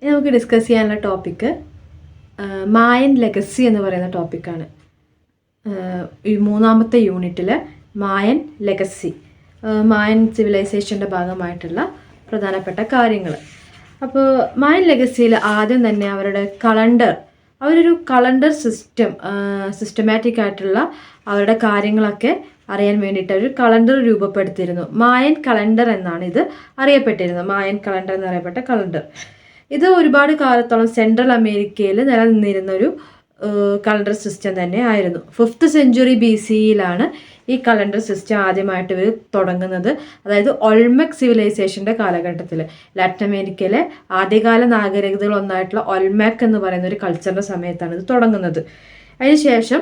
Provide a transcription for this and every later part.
നമുക്ക് ഡിസ്കസ് ചെയ്യാനുള്ള ടോപ്പിക്ക് മായൻ ലെഗസി എന്ന് പറയുന്ന ടോപ്പിക്കാണ്. ഈ മൂന്നാമത്തെ യൂണിറ്റിൽ മായൻ ലെഗസി, മായൻ സിവിലൈസേഷൻ്റെ ഭാഗമായിട്ടുള്ള പ്രധാനപ്പെട്ട കാര്യങ്ങൾ. അപ്പോൾ മായൻ ലെഗസിയിൽ ആദ്യം തന്നെ അവരൊരു കലണ്ടർ സിസ്റ്റമാറ്റിക് ആയിട്ടുള്ള അവരുടെ കാര്യങ്ങളൊക്കെ അറിയാൻ വേണ്ടിയിട്ട് ഒരു കലണ്ടർ രൂപപ്പെടുത്തിയിരുന്നു. മായൻ കലണ്ടർ എന്നാണ് ഇത് അറിയപ്പെട്ടിരുന്നത്. മായൻ കലണ്ടർ എന്നറിയപ്പെട്ട കലണ്ടർ ഇത് ഒരുപാട് കാലത്തോളം സെൻട്രൽ അമേരിക്കയിൽ നിലനിന്നിരുന്ന ഒരു കലണ്ടർ സിസ്റ്റം തന്നെ ആയിരുന്നു. 5th സെഞ്ച്വറി BCEയിലാണ് ഈ കലണ്ടർ സിസ്റ്റം ആദ്യമായിട്ട് ഇവർ തുടങ്ങുന്നത്. അതായത് ഒൾമെക് സിവിലൈസേഷൻ്റെ കാലഘട്ടത്തിൽ ലാറ്റിൻ അമേരിക്കയിലെ ആദ്യകാല നാഗരികതകൾ ഒന്നായിട്ടുള്ള ഒൾമെക് എന്ന് പറയുന്ന ഒരു കൾച്ചറിൻ്റെ സമയത്താണ് ഇത് തുടങ്ങുന്നത്. അതിനുശേഷം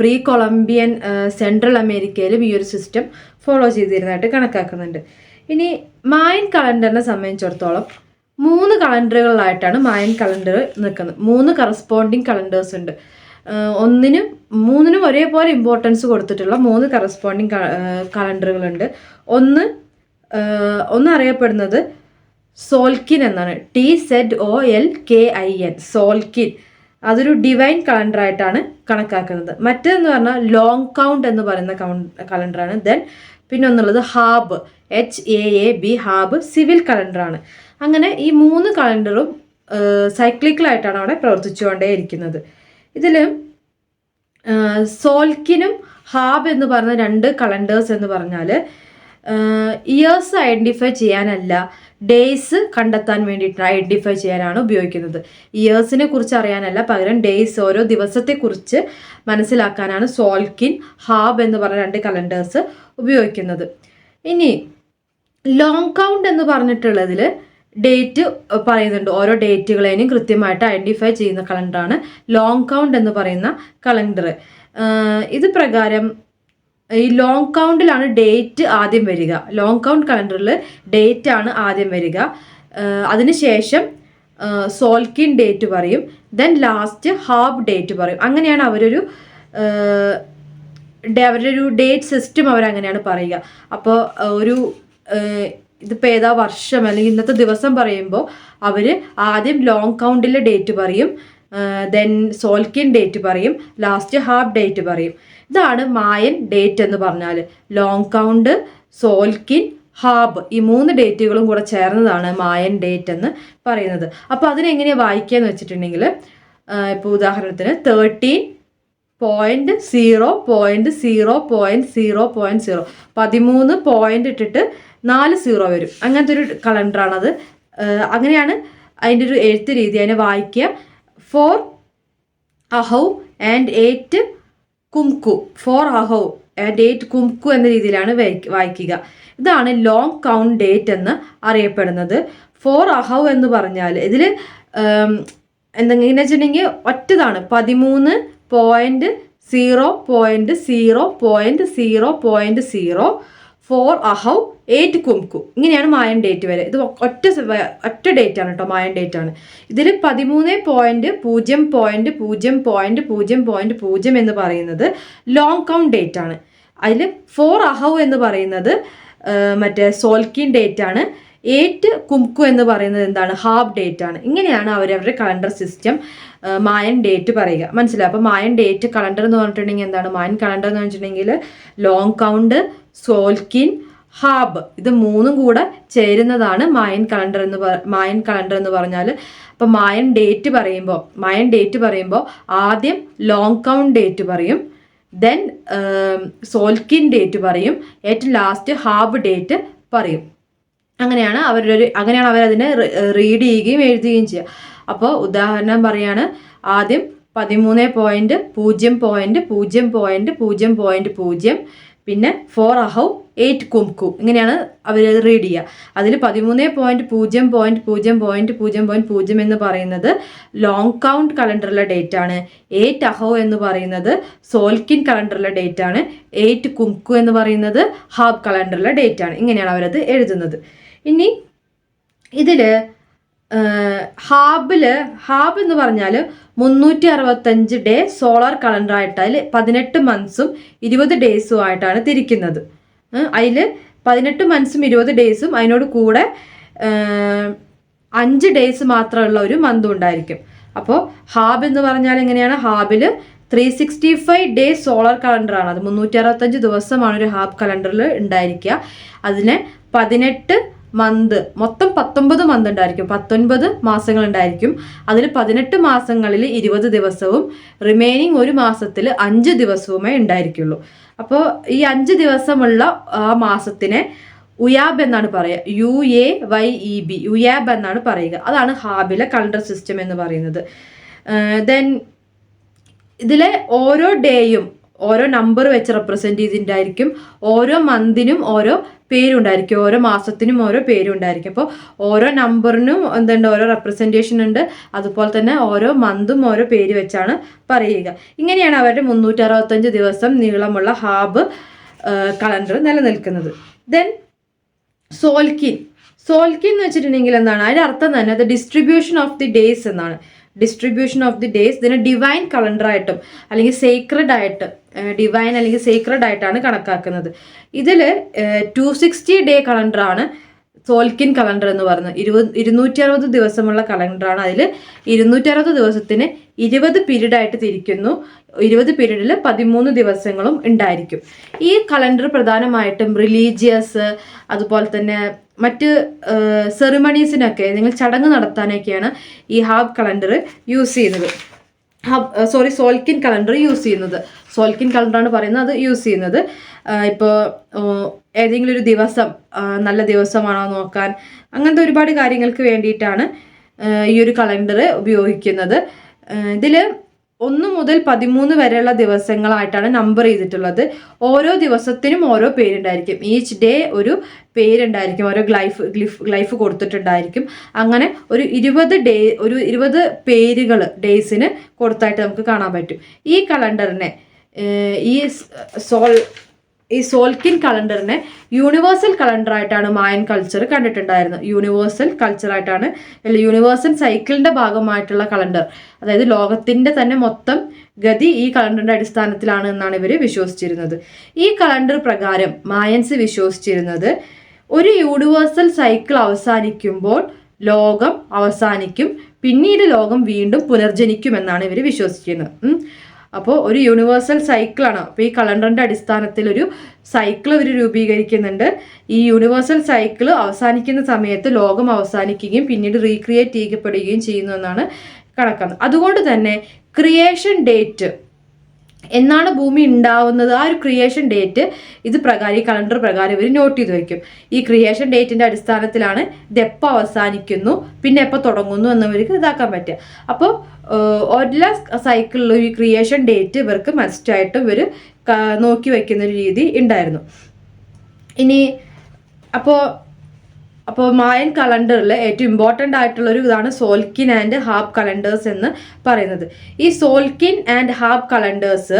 പ്രീ കൊളംബിയൻ സെൻട്രൽ അമേരിക്കയിലും ഈ ഒരു സിസ്റ്റം ഫോളോ ചെയ്തിരുന്നതായിട്ട് കണക്കാക്കുന്നുണ്ട്. ഇനി മായൻ കലണ്ടറിനെ സംബന്ധിച്ചിടത്തോളം 3 കലണ്ടറുകളിലായിട്ടാണ് മായൻ കലണ്ടർ നിൽക്കുന്നത്. 3 കറസ്പോണ്ടിങ് കലണ്ടേഴ്സ് ഉണ്ട്. മൂന്നിനും ഒരേപോലെ ഇമ്പോർട്ടൻസ് കൊടുത്തിട്ടുള്ള 3 കറസ്പോണ്ടിങ് കലണ്ടറുകളുണ്ട്. ഒന്ന് അറിയപ്പെടുന്നത് സോൽക്കിൻ എന്നാണ്. TZOLKIN, സോൽക്കിൻ. അതൊരു ഡിവൈൻ കലണ്ടറായിട്ടാണ് കണക്കാക്കുന്നത്. മറ്റേതെന്ന് പറഞ്ഞാൽ ലോങ് കൗണ്ട് എന്ന് പറയുന്ന കലണ്ടറാണ്. പിന്നെ ഒന്നുള്ളത് ഹാബ്, HAAB, ഹാബ് സിവിൽ കലണ്ടറാണ്. അങ്ങനെ ഈ 3 കലണ്ടറും സൈക്ലിക്കലായിട്ടാണ് അവിടെ പ്രവർത്തിച്ചുകൊണ്ടേയിരിക്കുന്നത്. ഇതിൽ സോൽക്കിനും ഹാബ് എന്ന് പറഞ്ഞ 2 കലണ്ടേഴ്സ് എന്ന് പറഞ്ഞാൽ ഇയേഴ്സ് ഐഡൻറ്റിഫൈ ചെയ്യാനല്ല, ഡേയ്സ് കണ്ടെത്താൻ വേണ്ടിയിട്ട് ഐഡൻറ്റിഫൈ ചെയ്യാനാണ് ഉപയോഗിക്കുന്നത്. ഇയേഴ്സിനെ കുറിച്ച് അറിയാനല്ല, പകരം ഡേയ്സ്, ഓരോ ദിവസത്തെക്കുറിച്ച് മനസ്സിലാക്കാനാണ് സോൽക്കിൻ, ഹാബ് എന്ന് പറഞ്ഞ 2 കലണ്ടേഴ്സ് ഉപയോഗിക്കുന്നത്. ഇനി ലോങ് കൗണ്ട് എന്ന് പറഞ്ഞിട്ടുള്ളതിൽ ഡേറ്റ് പറയുന്നുണ്ട്. ഓരോ ഡേറ്റുകളെയും കൃത്യമായിട്ട് ഐഡൻറ്റിഫൈ ചെയ്യുന്ന കലണ്ടറാണ് ലോങ് കൗണ്ട് എന്ന് പറയുന്ന കലണ്ടർ. ഇത് പ്രകാരം ഈ ലോങ് കൗണ്ടിലാണ് ഡേറ്റ് ആദ്യം വരിക. ലോങ് കൗണ്ട് കലണ്ടറിൽ ഡേറ്റ് ആണ് ആദ്യം വരിക. അതിനുശേഷം സോൽക്കിൻ ഡേറ്റ് പറയും, ലാസ്റ്റ് ഹാബ് ഡേറ്റ് പറയും. അങ്ങനെയാണ് അവരൊരു ഡേറ്റ് സിസ്റ്റം അവരങ്ങനെയാണ് പറയുക. അപ്പോൾ ഇതിപ്പോൾ ഏതാ വർഷം അല്ലെങ്കിൽ ഇന്നത്തെ ദിവസം പറയുമ്പോൾ അവർ ആദ്യം ലോങ് കൗണ്ടിലെ ഡേറ്റ് പറയും, സോൽക്കിൻ ഡേറ്റ് പറയും, ലാസ്റ്റ് ഹാബ് ഡേറ്റ് പറയും. ഇതാണ് മായൻ ഡേറ്റ് എന്ന് പറഞ്ഞാൽ. ലോങ് കൗണ്ട്, സോൽക്കിൻ, ഹാബ്, ഈ 3 ഡേറ്റുകളും കൂടെ ചേർന്നതാണ് മായൻ ഡേറ്റ് എന്ന് പറയുന്നത്. അപ്പോൾ അതിനെങ്ങനെയാണ് വായിക്കുക എന്ന് വെച്ചിട്ടുണ്ടെങ്കിൽ, ഇപ്പോൾ ഉദാഹരണത്തിന് 13.0.0.0.0 13 പോയിന്റ് ഇട്ടിട്ട് 4 0 വരും. അങ്ങനത്തെ ഒരു കലണ്ടറാണത്. അങ്ങനെയാണ് അതിൻ്റെ ഒരു എഴുത്ത് രീതി. അതിനെ വായിക്കുക 4 അഹൗ ആൻഡ് 8 കുംകു, 4 അഹൗ ആൻഡ് 8 കുംകു എന്ന രീതിയിലാണ് വായിക്കുക. ഇതാണ് ലോങ് കൗണ്ട് ഡേറ്റ് എന്ന് അറിയപ്പെടുന്നത്. 4 അഹൗ എന്ന് പറഞ്ഞാൽ ഇതിൽ എന്തെങ്കിലും വെച്ചിട്ടുണ്ടെങ്കിൽ ഒറ്റതാണ് 13.0.0.0.0 4 അഹൗ 8 കുംകു. ഇങ്ങനെയാണ് മായൻ ഡേറ്റ് വരെ. ഇത് ഒറ്റ ഡേറ്റ് ആണ് കേട്ടോ, മായൻ ഡേറ്റ് ആണ്. ഇതിൽ 13.0.0.0.0 എന്ന് പറയുന്നത് ലോങ് കൗണ്ട് ഡേറ്റ് ആണ്. അതിൽ 4 അഹൗ എന്ന് പറയുന്നത് മറ്റേ സോൽക്കിൻ ഡേറ്റ് ആണ്. 8 കുംകു എന്ന് പറയുന്നത് എന്താണ്, ഹാബ് ഡേറ്റ് ആണ്. ഇങ്ങനെയാണ് അവരവരുടെ കലണ്ടർ സിസ്റ്റം മായൻ ഡേറ്റ് പറയുക. മനസ്സിലായി? അപ്പോൾ മായൻ ഡേറ്റ് കലണ്ടർ എന്ന് പറഞ്ഞിട്ടുണ്ടെങ്കിൽ എന്താണ്, മായൻ കലണ്ടർ എന്ന് പറഞ്ഞിട്ടുണ്ടെങ്കിൽ ലോങ് കൗണ്ട്, സോൽക്കിൻ, ഹാബ്, ഇത് 3 കൂടെ ചേരുന്നതാണ് മായൻ കലണ്ടർ എന്ന് പറഞ്ഞാൽ. അപ്പോൾ മായൻ ഡേറ്റ് പറയുമ്പോൾ ആദ്യം ലോങ് കൗണ്ട് ഡേറ്റ് പറയും, സോൽക്കിൻ ഡേറ്റ് പറയും, ഏറ്റവും ലാസ്റ്റ് ഹാബ് ഡേറ്റ് പറയും. അങ്ങനെയാണ് അവരതിനെ റീഡ് ചെയ്യുകയും എഴുതുകയും ചെയ്യുക. അപ്പോൾ ഉദാഹരണം പറയാണ്, ആദ്യം 13.0.0.0.0, പിന്നെ 4 അഹൗ 8 കുംകു. ഇങ്ങനെയാണ് അവർ റീഡ് ചെയ്യുക. അതിൽ 13.0.0.0.0 എന്ന് പറയുന്നത് ലോങ് കൗണ്ട് കലണ്ടറിലെ ഡേറ്റ് ആണ്. 8 അഹൗ എന്ന് പറയുന്നത് സോൽക്കിൻ കലണ്ടറിലെ ഡേറ്റ് ആണ്. 8 കുംകു എന്ന് പറയുന്നത് ഹാബ് കലണ്ടറിലെ ഡേറ്റ് ആണ്. ഇങ്ങനെയാണ് അവരത് എഴുതുന്നത്. ഇനി ഇതിൽ ഹാബ് എന്ന് പറഞ്ഞാൽ 365 ഡേ സോളാർ കലണ്ടർ ആയിട്ട് അതിൽ 18 മന്ത്സും 20 ഡേയ്സും ആയിട്ടാണ് തിരിക്കുന്നത്. അതിൽ 18 മന്ത്സും 20 ഡേയ്സും അതിനോട് കൂടെ 5 ഡേയ്സ് മാത്രമുള്ള ഒരു മന്തും ഉണ്ടായിരിക്കും. അപ്പോൾ ഹാബ് എന്ന് പറഞ്ഞാൽ എങ്ങനെയാണ്? ഹാബിൽ 365 ഡേയ്സ് സോളർ കലണ്ടറാണ്. അത് 365 ദിവസമാണ് ഒരു ഹാബ് കലണ്ടറിൽ ഉണ്ടായിരിക്കുക. അതിന് 18 മന്ത്, മൊത്തം 19 മന്ത് ഉണ്ടായിരിക്കും, 19 മാസങ്ങൾ ഉണ്ടായിരിക്കും. അതിൽ 18 മാസങ്ങളിൽ 20 ദിവസവും റിമൈനിങ് ഒരു മാസത്തിൽ 5 ദിവസവുമേ ഉണ്ടായിരിക്കുള്ളൂ. അപ്പോൾ ഈ 5 ദിവസമുള്ള ആ മാസത്തിനെ ഉയാബ് എന്നാണ് പറയുക. UAYEB, ഉയാബ് എന്നാണ് പറയുക. അതാണ് ഹാബിലെ കലണ്ടർ സിസ്റ്റം എന്ന് പറയുന്നത്. ദെൻ ഇതിലെ ഓരോ ഡേയും ഓരോ നമ്പർ വെച്ച് റെപ്രസെൻറ്റ് ചെയ്തിട്ടുണ്ടായിരിക്കും. ഓരോ മന്തിനും ഓരോ പേരുണ്ടായിരിക്കും, ഓരോ മാസത്തിനും ഓരോ പേരുണ്ടായിരിക്കും. അപ്പോൾ ഓരോ നമ്പറിനും എന്തുണ്ട്, ഓരോ റെപ്രസെൻറ്റേഷൻ ഉണ്ട്. അതുപോലെ തന്നെ ഓരോ മന്തും ഓരോ പേര് വെച്ചാണ് പറയുക. ഇങ്ങനെയാണ് അവരുടെ 365 ദിവസം നീളമുള്ള ഹാബ് കലണ്ടർ നിലനിൽക്കുന്നത്. ദെൻ സോൽക്കിൻ എന്ന് വെച്ചിട്ടുണ്ടെങ്കിൽ എന്താണ് അതിൻ്റെ അർത്ഥം തന്നെ? അത് ഡിസ്ട്രിബ്യൂഷൻ ഓഫ് ദി ഡേയ്സ് എന്നാണ്. ഡിസ്ട്രിബ്യൂഷൻ ഓഫ് ദി ഡേയ്സ് ഇതിനെ ഡിവൈൻ കലണ്ടറായിട്ടും അല്ലെങ്കിൽ സേക്രഡ് ആയിട്ട്, ഡിവൈൻ അല്ലെങ്കിൽ സേക്രഡ് ആയിട്ടാണ് കണക്കാക്കുന്നത്. ഇതിൽ 260 ഡേ കലണ്ടറാണ് സോൽക്കിൻ കലണ്ടർ എന്ന് പറയുന്നത്. 260 ദിവസമുള്ള കലണ്ടറാണ്. അതിൽ 260 ദിവസത്തിന് 20 പീരീഡായിട്ട് തിരിക്കുന്നു. 20 പീരീഡിൽ 13 ദിവസങ്ങളും ഉണ്ടായിരിക്കും. ഈ കലണ്ടർ പ്രധാനമായിട്ടും റിലീജിയസ്, അതുപോലെ തന്നെ മറ്റ് സെറിമണീസിനൊക്കെ, നിങ്ങൾ ചടങ്ങ് നടത്താനൊക്കെയാണ് ഈ ഹാബ് കലണ്ടർ യൂസ് ചെയ്യുന്നത്. സോൽക്കിൻ കലണ്ടർ യൂസ് ചെയ്യുന്നത്. സോൽക്കിൻ കലണ്ടറാണ് പറയുന്നത്, അത് യൂസ് ചെയ്യുന്നത്. ഇപ്പോൾ ഏതെങ്കിലും ഒരു ദിവസം നല്ല ദിവസമാണോ നോക്കാൻ, അങ്ങനത്തെ ഒരുപാട് കാര്യങ്ങൾക്ക് വേണ്ടിയിട്ടാണ് ഈ ഒരു കലണ്ടർ ഉപയോഗിക്കുന്നത്. ഇതിൽ 1 മുതൽ 13 വരെയുള്ള ദിവസങ്ങളായിട്ടാണ് നമ്പർ ചെയ്തിട്ടുള്ളത്. ഓരോ ദിവസത്തിനും ഓരോ പേരുണ്ടായിരിക്കും. ഈച്ച് ഡേ ഒരു പേരുണ്ടായിരിക്കും, ഓരോ ഗ്ലൈഫ് കൊടുത്തിട്ടുണ്ടായിരിക്കും. അങ്ങനെ ഒരു 20 പേരുകൾ ഡേയ്സിന് കൊടുത്തായിട്ട് നമുക്ക് കാണാൻ പറ്റും. ഈ കലണ്ടറിനെ ഈ സോൽക്കിൻ കലണ്ടറിനെ യൂണിവേഴ്സൽ കലണ്ടറായിട്ടാണ് മായൻ കൾച്ചർ കണ്ടിട്ടുണ്ടായിരുന്നത്. യൂണിവേഴ്സൽ കൾച്ചറായിട്ടാണ്, യൂണിവേഴ്സൽ സൈക്കിളിൻ്റെ ഭാഗമായിട്ടുള്ള കലണ്ടർ, അതായത് ലോകത്തിൻ്റെ തന്നെ മൊത്തം ഗതി ഈ കലണ്ടറിൻ്റെ അടിസ്ഥാനത്തിലാണ് എന്നാണ് ഇവർ വിശ്വസിച്ചിരുന്നത്. ഈ കലണ്ടർ പ്രകാരം മായൻസ് വിശ്വസിച്ചിരുന്നത് ഒരു യൂണിവേഴ്സൽ സൈക്കിൾ അവസാനിക്കുമ്പോൾ ലോകം അവസാനിക്കും, പിന്നീട് ലോകം വീണ്ടും പുനർജനിക്കുമെന്നാണ് ഇവർ വിശ്വസിക്കുന്നത്. അപ്പോൾ ഒരു യൂണിവേഴ്സൽ സൈക്കിളാണ്. അപ്പോൾ ഈ കലണ്ടറിൻ്റെ അടിസ്ഥാനത്തിൽ ഒരു സൈക്കിൾ ഇവർ രൂപീകരിക്കുന്നുണ്ട്. ഈ യൂണിവേഴ്സൽ സൈക്കിൾ അവസാനിക്കുന്ന സമയത്ത് ലോകം അവസാനിക്കുകയും പിന്നീട് റീക്രിയേറ്റ് ചെയ്യപ്പെടുകയും ചെയ്യുന്നു എന്നാണ് കണക്കാക്കുന്നത്. അതുകൊണ്ട് തന്നെ ക്രിയേഷൻ ഡേറ്റ് എന്നാണ് ഭൂമി ഉണ്ടാവുന്നത്, ആ ഒരു ക്രിയേഷൻ ഡേറ്റ് ഈ കലണ്ടർ പ്രകാരം ഇവർ നോട്ട് ചെയ്ത് വയ്ക്കും. ഈ ക്രിയേഷൻ ഡേറ്റിൻ്റെ അടിസ്ഥാനത്തിലാണ് ഇത് എപ്പോൾ അവസാനിക്കുന്നു പിന്നെ എപ്പോൾ തുടങ്ങുന്നു എന്നവർക്ക് ഇതാക്കാൻ പറ്റുക. അപ്പോൾ എല്ലാ സൈക്കിളിലും ഈ ക്രിയേഷൻ ഡേറ്റ് ഇവർക്ക് മസ്റ്റായിട്ടും ഇവർ നോക്കി വയ്ക്കുന്നൊരു രീതി ഉണ്ടായിരുന്നു. ഇനി അപ്പോൾ മായൻ കലണ്ടറിൽ ഏറ്റവും ഇമ്പോർട്ടൻ്റ് ആയിട്ടുള്ളൊരു ഇതാണ് സോൽക്കിൻ ആൻഡ് ഹാബ് കലണ്ടേഴ്സ് എന്ന് പറയുന്നത്. ഈ സോൽക്കിൻ ആൻഡ് ഹാബ് കലണ്ടേഴ്സ്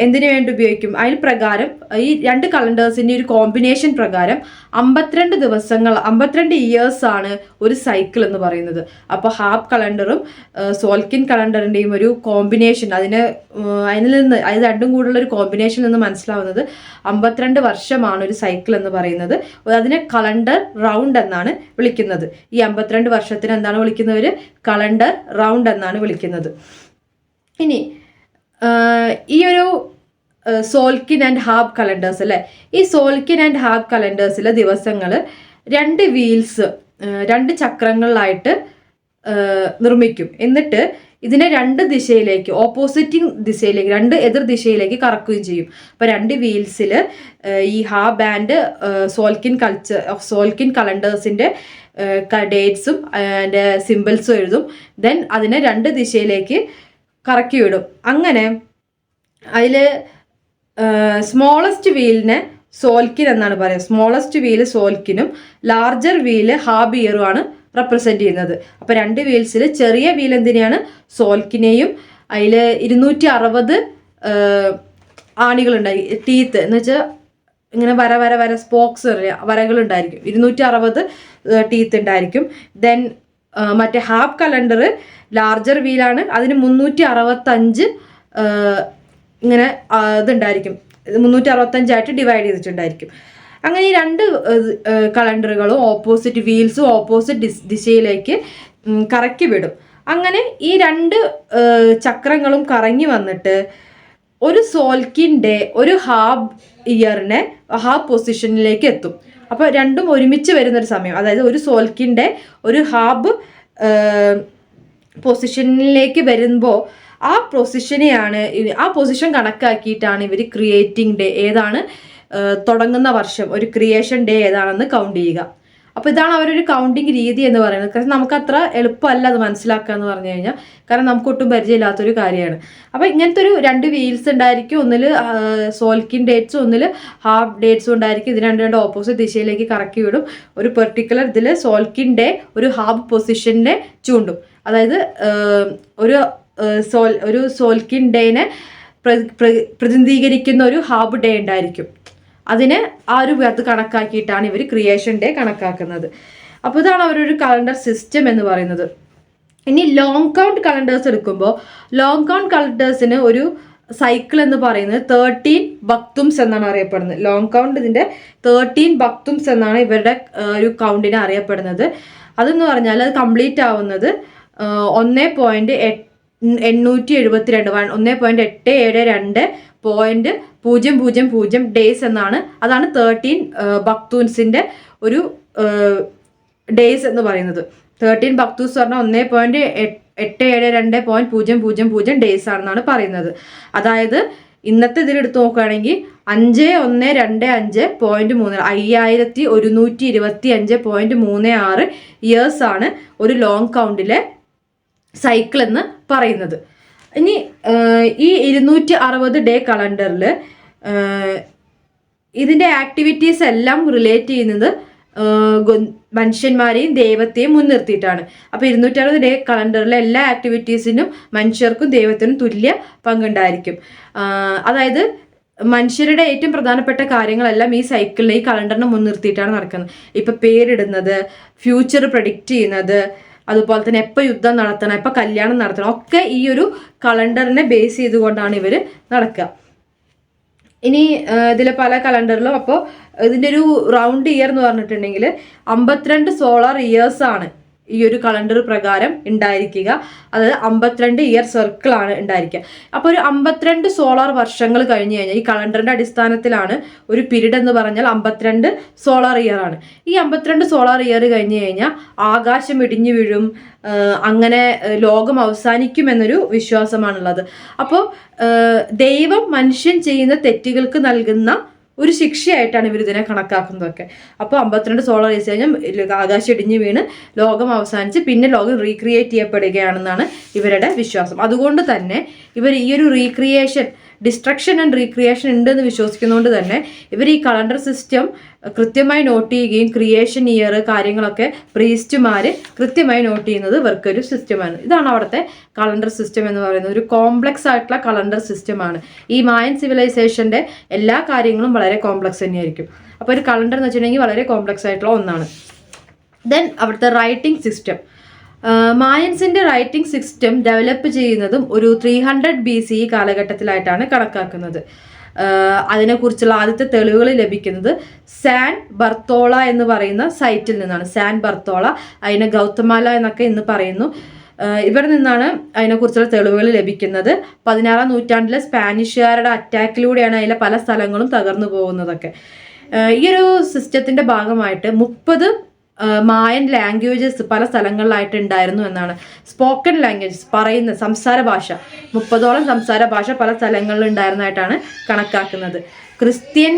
എന്തിനു വേണ്ടി ഉപയോഗിക്കും? അതിൽ പ്രകാരം ഈ 2 കലണ്ടേഴ്സിൻ്റെ ഒരു കോമ്പിനേഷൻ പ്രകാരം 52 ഇയേഴ്സാണ് ഒരു സൈക്കിൾ എന്ന് പറയുന്നത്. അപ്പോൾ ഹാബ് കലണ്ടറും സോൽക്കിൻ കലണ്ടറിൻ്റെയും ഒരു കോമ്പിനേഷൻ, അതിൽ നിന്ന് അത് രണ്ടും കൂടുള്ള ഒരു കോമ്പിനേഷൻ നിന്ന് മനസ്സിലാവുന്നത് 52 വർഷമാണ് ഒരു സൈക്കിൾ എന്ന് പറയുന്നത്. അതിനെ കലണ്ടർ റൗണ്ട് എന്നാണ് വിളിക്കുന്നത്. ഈ 52 വർഷത്തിന് എന്താണ് വിളിക്കുന്നവർ? കലണ്ടർ റൗണ്ട് എന്നാണ് വിളിക്കുന്നത്. ഇനി ഈ ഒരു സോൽക്കിൻ ആൻഡ് ഹാബ് കലണ്ടേഴ്സ് അല്ലേ, ഈ സോൽക്കിൻ ആൻഡ് ഹാബ് കലണ്ടേഴ്സിലെ ദിവസങ്ങൾ 2 വീൽസ്, 2 ചക്രങ്ങളിലായിട്ട് നിർമ്മിക്കും. എന്നിട്ട് ഇതിനെ 2 ദിശയിലേക്ക്, ഓപ്പോസിറ്റിംഗ് ദിശയിലേക്ക്, 2 എതിർ ദിശയിലേക്ക് കറക്കുകയും ചെയ്യും. അപ്പോൾ 2 വീൽസിൽ ഈ ഹാബ് ആൻഡ് സോൽക്കിൻ കലണ്ടേഴ്സിൻ്റെ ഡേറ്റ്സും അതിൻ്റെ സിമ്പിൾസും എഴുതും. ദെൻ അതിനെ 2 ദിശയിലേക്ക് കറക്കി വിടും. അങ്ങനെ അതിൽ സ്മോളസ്റ്റ് വീലിനെ സോൽക്കിൻ എന്നാണ് പറയുക. സ്മോളസ്റ്റ് വീല് സോൽക്കിനും ലാർജർ വീല് ഹാബ് ഇയറുമാണ് റെപ്രസെൻറ്റ് ചെയ്യുന്നത്. അപ്പോൾ 2 വീൽസിൽ ചെറിയ വീൽ എന്തിനെയാണ്? സോൽക്കിനെയും. അതിൽ 260 ആണികളുണ്ടായി, ടീത്ത് എന്ന് വെച്ചാൽ ഇങ്ങനെ വര സ്പോക്സ് വരകളുണ്ടായിരിക്കും. 260 ടീത്ത് ഉണ്ടായിരിക്കും. ദെൻ മറ്റേ ഹാബ് കലണ്ടർ ലാർജർ വീലാണ്, അതിന് 365 ഇങ്ങനെ ഇതുണ്ടായിരിക്കും, 365 ഡിവൈഡ് ചെയ്തിട്ടുണ്ടായിരിക്കും. അങ്ങനെ ഈ രണ്ട് കലണ്ടറുകളും ഓപ്പോസിറ്റ് വീൽസും ഓപ്പോസിറ്റ് ദിശയിലേക്ക് കറക്കി വിടും. അങ്ങനെ ഈ രണ്ട് ചക്രങ്ങളും കറങ്ങി വന്നിട്ട് ഒരു സോൽക്കിൻ്റെ ഒരു ഹാഫ് ഇയറിനെ ഹാഫ് പൊസിഷനിലേക്ക് എത്തും. അപ്പോൾ രണ്ടും ഒരുമിച്ച് വരുന്നൊരു സമയം, അതായത് ഒരു സോൽക്കിൻ്റെ ഒരു ഹാഫ് പൊസിഷനിലേക്ക് വരുമ്പോൾ ആ പൊസിഷൻ കണക്കാക്കിയിട്ടാണ് ഇവർ ക്രിയേറ്റിംഗ് ഡേ ഏതാണ്, തുടങ്ങുന്ന വർഷം ഒരു ക്രിയേഷൻ ഡേ ഏതാണെന്ന് കൗണ്ട് ചെയ്യുക. അപ്പോൾ ഇതാണ് അവരൊരു കൗണ്ടിങ് രീതി എന്ന് പറയുന്നത്. കാരണം നമുക്കത്ര എളുപ്പമല്ല അത് മനസ്സിലാക്കുക എന്ന് പറഞ്ഞു കഴിഞ്ഞാൽ, കാരണം നമുക്ക് ഒട്ടും പരിചയമില്ലാത്തൊരു കാര്യമാണ്. അപ്പോൾ ഇങ്ങനത്തെ ഒരു രണ്ട് വീൽസ് ഉണ്ടായിരിക്കും, ഒന്നിൽ സോൽക്കിൻ ഡേറ്റ്സും ഒന്നിൽ ഹാഫ് ഡേറ്റ്സും ഉണ്ടായിരിക്കും. ഇത് രണ്ട് ഓപ്പോസിറ്റ് ദിശയിലേക്ക് കറക്കി വിടും. ഒരു പെർട്ടിക്കുലർ ഇതിൽ സോൽക്കിൻ ഡേ ഒരു ഹാഫ് പൊസിഷനെ ചൂണ്ടും. അതായത് ഒരു സോൽക്കിൻ ഡേനെ പ്രതിനിധീകരിക്കുന്ന ഒരു ഹാഫ് ഡേ ഉണ്ടായിരിക്കും. അതിന് ആ ഒരു അത് കണക്കാക്കിയിട്ടാണ് ഇവർ ക്രിയേഷൻ ഡേ കണക്കാക്കുന്നത്. അപ്പോൾ ഇതാണ് അവരൊരു കലണ്ടർ സിസ്റ്റം എന്ന് പറയുന്നത്. ഇനി ലോങ് കൗണ്ട് കലണ്ടേഴ്സ് എടുക്കുമ്പോൾ ലോങ് കൗണ്ട് കലണ്ടേഴ്സിന് ഒരു സൈക്കിൾ എന്ന് പറയുന്നത് 13 ബക്തുംസ് എന്നാണ് അറിയപ്പെടുന്നത്. ലോങ് കൗണ്ട് ഇതിൻ്റെ 13 ബക്തുംസ് എന്നാണ് ഇവരുടെ ഒരു കൗണ്ടിനെ അറിയപ്പെടുന്നത്. അതെന്ന് പറഞ്ഞാൽ അത് കംപ്ലീറ്റ് ആവുന്നത് 1.872.000.000 ഡേയ്സ് എന്നാണ്. അതാണ് 13 ബക്തൂൻസിൻ്റെ ഒരു ഡേയ്സ് എന്ന് പറയുന്നത്. 13 ബക്തൂസ് പറഞ്ഞാൽ 1.872.000 ഡേയ്സ് ആണെന്നാണ് പറയുന്നത്. അതായത് ഇന്നത്തെ ഇതിലെടുത്ത് നോക്കുകയാണെങ്കിൽ 5125.36 5125.36 ഇയേഴ്സ് ആണ് ഒരു ലോങ് കൗണ്ടിലെ സൈക്കിൾ എന്ന് പറയുന്നത്. ഇനി ഈ 260 ഡേ കലണ്ടറിൽ ഇതിൻ്റെ ആക്ടിവിറ്റീസ് എല്ലാം റിലേറ്റ് ചെയ്യുന്നത് മനുഷ്യന്മാരെയും ദൈവത്തെയും മുൻനിർത്തിയിട്ടാണ്. അപ്പോൾ 260 ഡേ കലണ്ടറിലെ എല്ലാ ആക്ടിവിറ്റീസിനും മനുഷ്യർക്കും ദൈവത്തിനും തുല്യ പങ്കുണ്ടായിരിക്കും. അതായത് മനുഷ്യരുടെ ഏറ്റവും പ്രധാനപ്പെട്ട കാര്യങ്ങളെല്ലാം ഈ സൈക്കിളിൽ ഈ കലണ്ടറിനെ മുൻനിർത്തിയിട്ടാണ് നടക്കുന്നത്. ഇപ്പം പേരിടുന്നത്, ഫ്യൂച്ചർ പ്രഡിക്റ്റ് ചെയ്യുന്നത്, അതുപോലെ തന്നെ എപ്പോൾ യുദ്ധം നടത്തണം, എപ്പോൾ കല്യാണം നടത്തണം, ഒക്കെ ഈ ഒരു കലണ്ടറിനെ ബേസ് ചെയ്തുകൊണ്ടാണ് ഇവർ നടക്കുക. ഇനി ഇതിൽ പല കലണ്ടറിലും അപ്പോൾ ഇതിൻ്റെ ഒരു റൗണ്ട് ഇയർ എന്ന് പറഞ്ഞിട്ടുണ്ടെങ്കിൽ 52 സോളാർ ഇയേഴ്സാണ് ഈ ഒരു കലണ്ടർ പ്രകാരം ഉണ്ടായിരിക്കുക. അതായത് 52 ഇയർ സർക്കിളാണ് ഉണ്ടായിരിക്കുക. അപ്പോൾ ഒരു 52 സോളാർ വർഷങ്ങൾ കഴിഞ്ഞ് കഴിഞ്ഞാൽ ഈ കലണ്ടറിൻ്റെ അടിസ്ഥാനത്തിലാണ് ഒരു പീരീഡ് എന്ന് പറഞ്ഞാൽ 52 സോളാർ ഇയർ ആണ്. ഈ 52 സോളാർ ഇയർ കഴിഞ്ഞ് കഴിഞ്ഞാൽ ആകാശം ഇടിഞ്ഞു വീഴും, അങ്ങനെ ലോകം അവസാനിക്കുമെന്നൊരു വിശ്വാസമാണുള്ളത്. അപ്പോൾ ദൈവം മനുഷ്യൻ ചെയ്യുന്ന തെറ്റുകൾക്ക് നൽകുന്ന ഒരു ശിക്ഷയായിട്ടാണ് ഇവർ ഇതിനെ കണക്കാക്കുന്നതൊക്കെ. അപ്പോൾ 52 സോളാർ ഇയേഴ്സ് കഴിഞ്ഞാൽ ആകാശം ഇടിഞ്ഞു വീണ് ലോകം അവസാനിച്ച് പിന്നെ ലോകം റീക്രിയേറ്റ് ചെയ്യപ്പെടുകയാണെന്നാണ് ഇവരുടെ വിശ്വാസം. അതുകൊണ്ട് തന്നെ ഇവർ ഈ ഒരു ഡിസ്ട്രക്ഷൻ ആൻഡ് റീക്രിയേഷൻ ഉണ്ടെന്ന് വിശ്വസിക്കുന്നതുകൊണ്ട് തന്നെ ഇവർ ഈ കലണ്ടർ സിസ്റ്റം കൃത്യമായി നോട്ട് ചെയ്യുകയും ക്രിയേഷൻ ഇയർ കാര്യങ്ങളൊക്കെ പ്രീസ്റ്റുമാർ കൃത്യമായി നോട്ട് ചെയ്യുന്നത് ഇവർക്കൊരു സിസ്റ്റമാണ്. ഇതാണ് അവിടുത്തെ കലണ്ടർ സിസ്റ്റം എന്ന് പറയുന്നത്. ഒരു കോംപ്ലക്സ് ആയിട്ടുള്ള കലണ്ടർ സിസ്റ്റമാണ്. ഈ മായൻ സിവിലൈസേഷൻ്റെ എല്ലാ കാര്യങ്ങളും വളരെ കോംപ്ലക്സ് തന്നെയായിരിക്കും. അപ്പോൾ ഒരു കലണ്ടർ എന്ന് വെച്ചിട്ടുണ്ടെങ്കിൽ വളരെ കോംപ്ലക്സ് ആയിട്ടുള്ള ഒന്നാണ്. ദെൻ അവിടുത്തെ റൈറ്റിംഗ് സിസ്റ്റം, മായൻസിൻ്റെ റൈറ്റിംഗ് സിസ്റ്റം ഡെവലപ്പ് ചെയ്യുന്നതും ഒരു 300 BCE കാലഘട്ടത്തിലായിട്ടാണ് കണക്കാക്കുന്നത്. അതിനെക്കുറിച്ചുള്ള ആദ്യത്തെ തെളിവുകൾ ലഭിക്കുന്നത് സാൻ ബർത്തോള എന്ന് പറയുന്ന സൈറ്റിൽ നിന്നാണ്. സാൻ ബർത്തോള, അതിനെ ഗൗതമാല എന്നൊക്കെ ഇന്ന് പറയുന്നു. ഇവിടെ നിന്നാണ് അതിനെക്കുറിച്ചുള്ള തെളിവുകൾ ലഭിക്കുന്നത്. 16ാം നൂറ്റാണ്ടിലെ സ്പാനിഷുകാരുടെ അറ്റാക്കിലൂടെയാണ് അതിലെ പല സ്ഥലങ്ങളും തകർന്നു പോകുന്നതൊക്കെ. ഈ ഒരു സിസ്റ്റത്തിൻ്റെ ഭാഗമായിട്ട് 30 മായൻ ലാംഗ്വേജസ് പല സ്ഥലങ്ങളിലായിട്ട് ഉണ്ടായിരുന്നു എന്നാണ്. സ്പോക്കൺ ലാംഗ്വേജസ്, പറയുന്ന സംസാര ഭാഷ, 30ഓളം സംസാര ഭാഷ പല സ്ഥലങ്ങളിൽ ഉണ്ടായിരുന്നതായിട്ടാണ് കണക്കാക്കുന്നത്. ക്രിസ്ത്യൻ